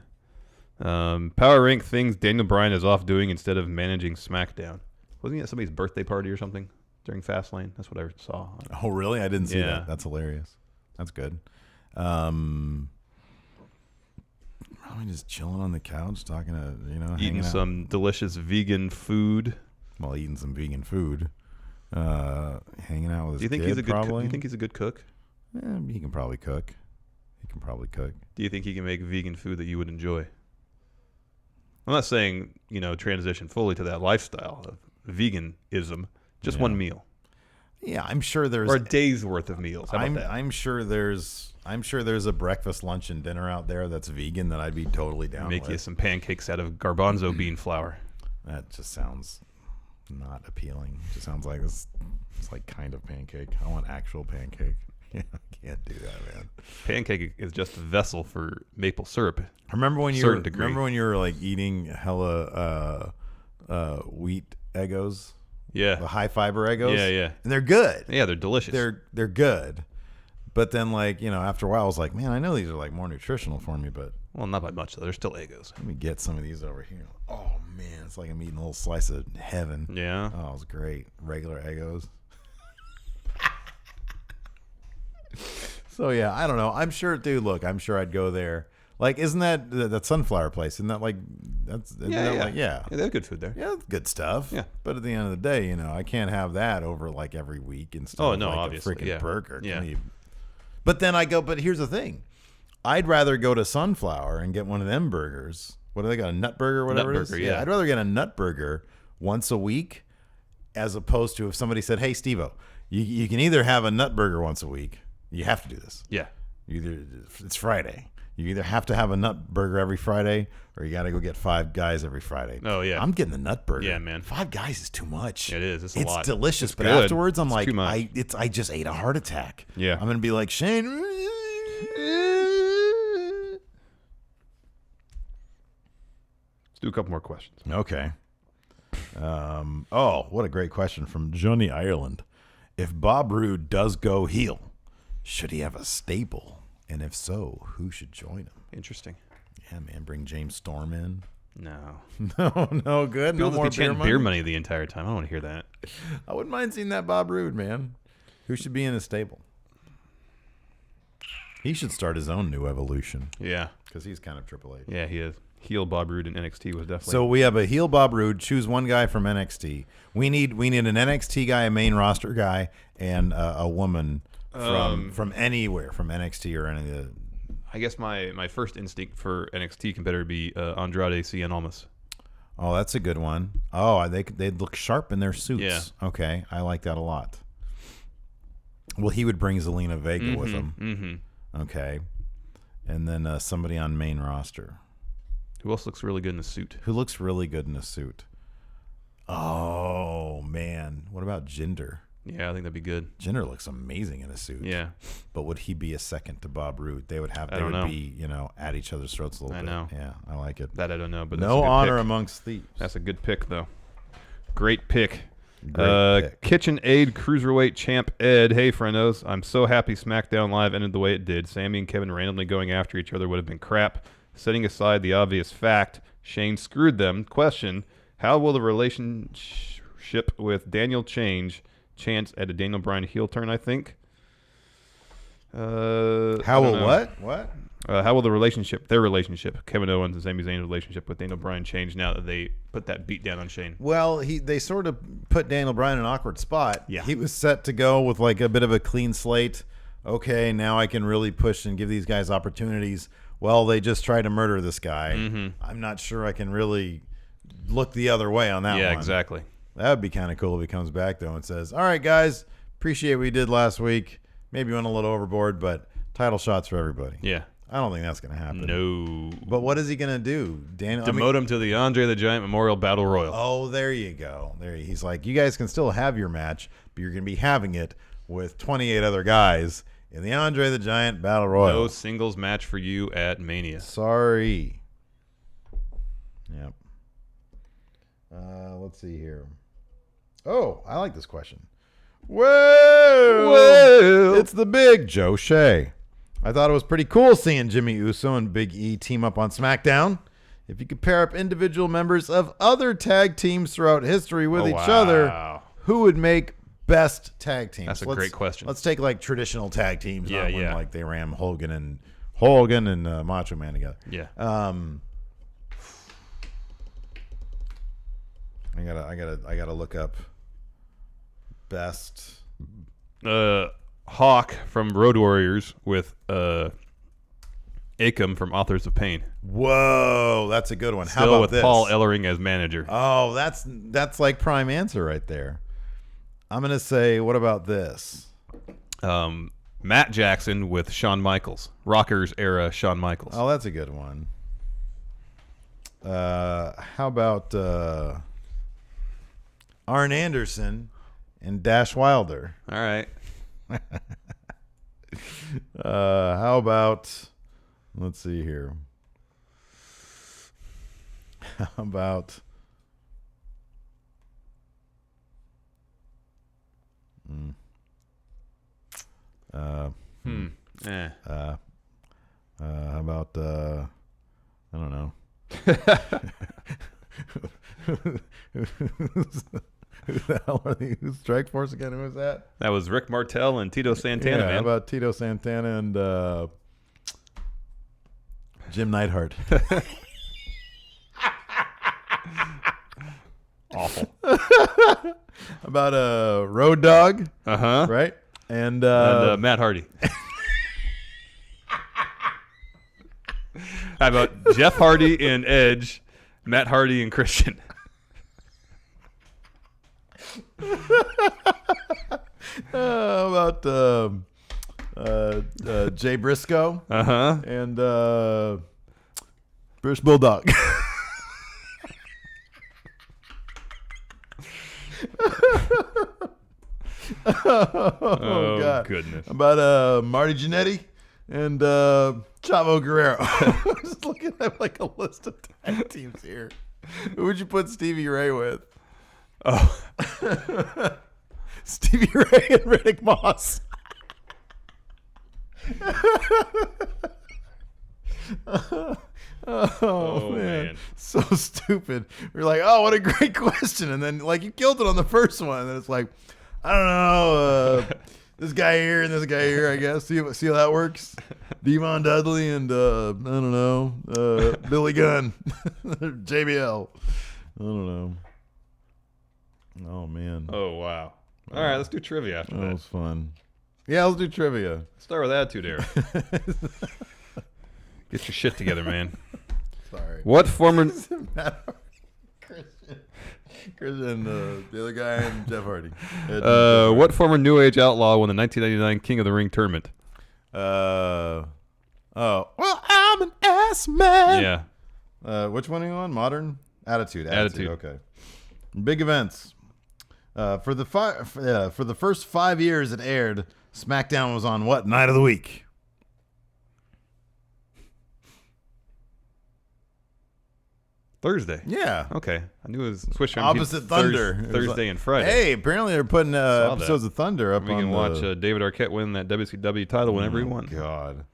Power rank things Daniel Bryan is off doing instead of managing SmackDown. Wasn't he at somebody's birthday party or something during Fastlane? That's what I saw. Oh, really? I didn't see Yeah. that. That's hilarious. That's good. Probably just chilling on the couch, talking to, Eating hanging out. some delicious vegan food. Well, eating some vegan food. Hanging out with his Do you think kid, he's a good probably. cook? Do you think he's a good cook? He can probably cook. Do you think he can make vegan food that you would enjoy? I'm not saying, transition fully to that lifestyle of veganism. Just one meal. Yeah, I'm sure there's Or a day's worth of meals. How about that? I'm sure there's a breakfast, lunch, and dinner out there that's vegan that I'd be totally down Make with. you some pancakes out of garbanzo bean flour. That just sounds not appealing. It just sounds like it's like kind of pancake. I want actual pancake. Yeah, I can't do that, man. Pancake is just a vessel for maple syrup. Remember when Certain degree. you were like eating hella wheat Eggos? Yeah. The high fiber Eggos? Yeah, yeah. And they're good. Yeah, they're delicious. They're good. But then after a while I was like, man, I know these are like more nutritional for me, but Well, not by much, though. They're still Eggos. let me get some of these over here. Oh man, it's like I'm eating a little slice of heaven. Yeah. Oh, it was great. Regular Eggos. So yeah, I don't know. I'm sure, dude. Look, I'm sure I'd go there. Like, isn't that Sunflower place? Isn't that like Yeah, they have good food there. Yeah, good stuff. Yeah. But at the end of the day, I can't have that over like every week instead of like obviously, a freaking yeah. burger. Yeah. But then but here's the thing. I'd rather go to Sunflower and get one of them burgers. What do they got? A nut burger or whatever Nut it is? burger, yeah. I'd rather get a nut burger once a week as opposed to if somebody said, hey, Steve-O, you can either have a nut burger once a week. You have to do this. Yeah. It's Friday. You either have to have a nut burger every Friday or you got to go get Five Guys every Friday. Oh, yeah. I'm getting the nut burger. Yeah, man. Five Guys is too much. It is. It's a lot. It's delicious, but good. afterwards I'm It's like, too much. I just ate a heart attack. Yeah. I'm going to be like, Shane. Let's do a couple more questions. Okay. What a great question from Johnny Ireland. If Bob Roode does go heel, should he have a stable? And if so, who should join him? Interesting. Yeah, man, bring James Storm in. No. No good. People No more just be chanting beer money the entire time. I don't want to hear that. I wouldn't mind seeing that Bob Roode, man. Who should be in his stable? He should start his own new evolution Yeah. because he's kind of Triple H. Yeah, he is. Heel Bob Roode in NXT was definitely. So we have a heel Bob Roode. Choose one guy from NXT. We need an NXT guy, a main roster guy, and a woman from anywhere, from NXT or any of the. I guess my first instinct for NXT competitor would be Andrade Cien Almas. Oh, that's a good one. Oh, they'd look sharp in their suits. Yeah. Okay, I like that a lot. Well, he would bring Zelina Vega with him. Mm-hmm. Okay, and then somebody on main roster. Who else looks really good in a suit? Who looks really good in a suit? Oh, man. What about Jinder? Yeah, I think that'd be good. Jinder looks amazing in a suit. Yeah. But would he be a second to Bob Roode? They would know. be, at each other's throats a little bit. I know. Yeah, I like it. That I don't know, but No that's a good honor pick. amongst thieves. That's a good pick, though. Great pick. Great pick. Kitchen Aid Cruiserweight Champ Ed. Hey, friendos. I'm so happy SmackDown Live ended the way it did. Sammy and Kevin randomly going after each other would have been crap. Setting aside the obvious fact, Shane screwed them. Question, how will the relationship with Daniel change? Chance at a Daniel Bryan heel turn, I think. How will what? What? How will their relationship, Kevin Owens and Sami Zayn's relationship with Daniel Bryan change now that they put that beat down on Shane? Well, they sort of put Daniel Bryan in an awkward spot. Yeah. He was set to go with like a bit of a clean slate. Okay, now I can really push and give these guys opportunities. Well, they just tried to murder this guy. Mm-hmm. I'm not sure I can really look the other way on that one. Yeah, exactly. That would be kind of cool if he comes back, though, and says, all right, guys, appreciate what you did last week. Maybe went a little overboard, but title shots for everybody. Yeah. I don't think that's going to happen. No. But what is he going to do? Demote him to the Andre the Giant Memorial Battle Royal. Oh, there you go. He's like, you guys can still have your match, but you're going to be having it with 28 other guys in the Andre the Giant Battle Royal. No singles match for you at Mania. Sorry. Yep. Let's see here. Oh, I like this question. Whoa! It's the big Joe Shea. I thought it was pretty cool seeing Jimmy Uso and Big E team up on SmackDown. If you could pair up individual members of other tag teams throughout history with each other, who would make best tag teams? That's a great question. Let's take like traditional tag teams, Yeah, not when yeah. like they ram Hogan and Macho Man together. Yeah. I gotta look up best. Hawk from Road Warriors with Akam from Authors of Pain. Whoa, that's a good one. How Still about with this? Paul Ellering as manager. Oh, that's like prime answer right there. I'm gonna say, what about this? Matt Jackson with Shawn Michaels. Rockers era Shawn Michaels. Oh, that's a good one. How about Arn Anderson and Dash Wilder? All right. How about, let's see here. How about how about I don't know. Who the hell are they? Who's Strike Force again? Who was that? That was Rick Martel and Tito Santana, Yeah, man. how about Tito Santana and Jim Neidhart. Awful. About a Road Dogg. Uh-huh. Right? And Matt Hardy. How about Jeff Hardy and Edge, Matt Hardy and Christian? How about Jay Briscoe. Uh-huh. And British Bulldog. Oh, God. goodness. About Marty Jannetty and Chavo Guerrero. I'm just looking at like a list of tag teams here. Who would you put Stevie Ray with? Oh. Stevie Ray and Riddick Moss. Oh, man. So stupid. We're like, oh, what a great question. And then, like, you killed it on the first one. And then it's like, I don't know. This guy here and this guy here, I guess. See how that works? Devon Dudley and, I don't know, Billy Gunn. JBL. I don't know. Oh, man. Oh, wow. All right, let's do trivia after That that. was fun. Yeah, let's do trivia. Start with Attitude Era. Get your shit together, man. Sorry. What former... Christian, the other guy, and Jeff Hardy. What former New Age outlaw won the 1999 King of the Ring tournament? Well, I'm an ass man. Yeah. Which one are you on? Modern? Attitude. Attitude. Okay. Big events. For the first 5 years it aired, SmackDown was on what night of the week? Thursday. Yeah. Okay. I knew it was switching Opposite Thunder. Thursday and Friday. Hey, apparently they're putting episodes of Thunder up We on can watch David Arquette win that WCW title whenever he wants. God.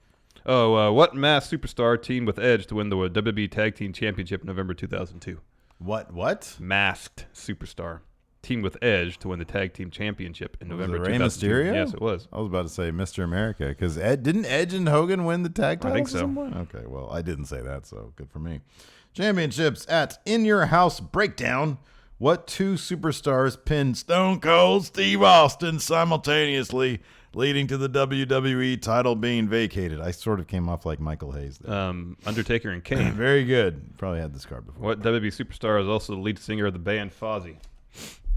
Oh, what masked superstar teamed with Edge to win the WWE Tag Team Championship in November 2002? What? Masked superstar teamed with Edge to win the Tag Team Championship in November Was it Rey 2002. Mysterio? Yes, it was. I was about to say Mr. America because didn't Edge and Hogan win the tag titles? I think at so. some point? Okay, well, I didn't say that, so good for me. Championships at In Your House Breakdown. What two superstars pinned Stone Cold Steve Austin simultaneously, leading to the WWE title being vacated? I sort of came off like Michael Hayes there. Undertaker and Kane. Very good. Probably had this card before. What WWE superstar is also the lead singer of the band Fozzy?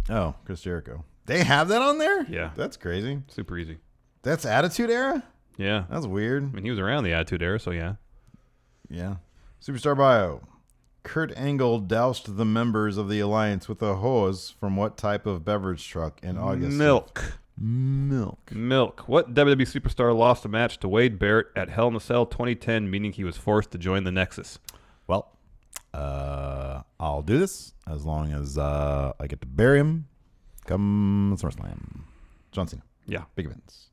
Oh, Chris Jericho. They have that on there? Yeah. That's crazy. Super easy. That's Attitude Era? Yeah. That's weird. I mean, he was around the Attitude Era, so yeah. Yeah. Superstar bio. Kurt Angle doused the members of the Alliance with a hose from what type of beverage truck in August? Milk. What WWE superstar lost a match to Wade Barrett at Hell in a Cell 2010, meaning he was forced to join the Nexus? Well, I'll do this as long as I get to bury him come SummerSlam. John Cena. Yeah. Big events.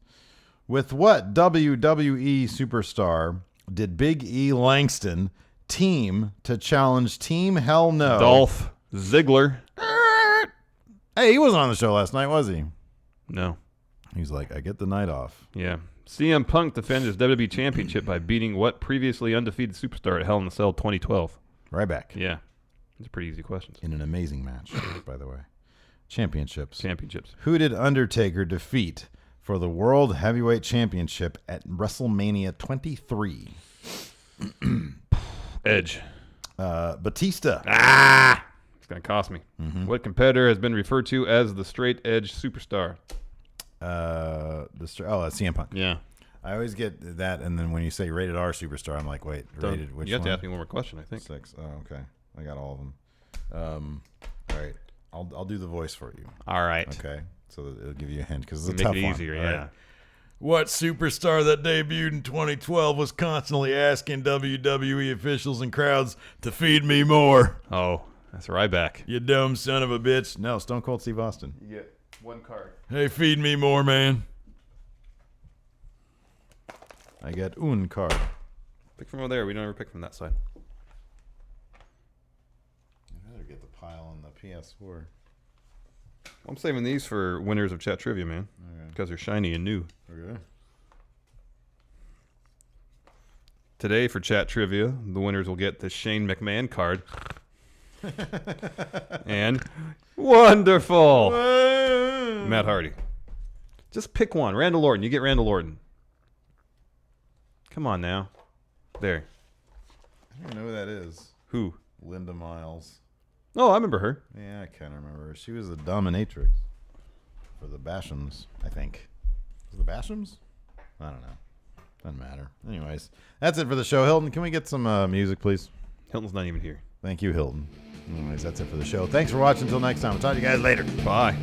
With what WWE superstar did Big E Langston team to challenge Team Hell No? Dolph Ziggler. Hey, he wasn't on the show last night, was he? No. He's like, I get the night off. Yeah. CM Punk defended his WWE Championship by beating what previously undefeated superstar at Hell in a Cell 2012? Right back. Yeah. These are pretty easy questions. In an amazing match, by the way. Championships. Who did Undertaker defeat for the World Heavyweight Championship at WrestleMania 23? Edge. Batista. It's going to cost me. What competitor has been referred to as the straight edge superstar? That's CM Punk. Yeah. I always get that, and then when you say rated R superstar, I'm like, wait, rated which You have one? to ask me one more question, I think. 6. Oh, okay. I got all of them. All right. I'll do the voice for you. All right. Okay. So that it'll give you a hint because it's a Make tough it one. easier, All yeah. right. What superstar that debuted in 2012 was constantly asking WWE officials and crowds to feed me more? Oh, that's Ryback. You dumb son of a bitch. No, Stone Cold Steve Austin. You get one card. Hey, feed me more, man. I got un card. Pick from over there. We don't ever pick from that side. I better get the pile on the PS4. I'm saving these for winners of chat trivia, man. Because they're shiny and new. Okay. Today for chat trivia, the winners will get the Shane McMahon card. And wonderful Matt Hardy. Just pick one. Randall Orton. You get Randall Orton. Come on now. There. I don't know who that is. Who? Linda Miles. Oh, I remember her. Yeah, I kind of remember her. She was the dominatrix for the Bashams, I think. Was it the Bashams? I don't know. Doesn't matter. Anyways, that's it for the show. Hilton, can we get some music, please? Hilton's not even here. Thank you, Hilton. Anyways, that's it for the show. Thanks for watching. Until next time. I'll talk to you guys later. Bye.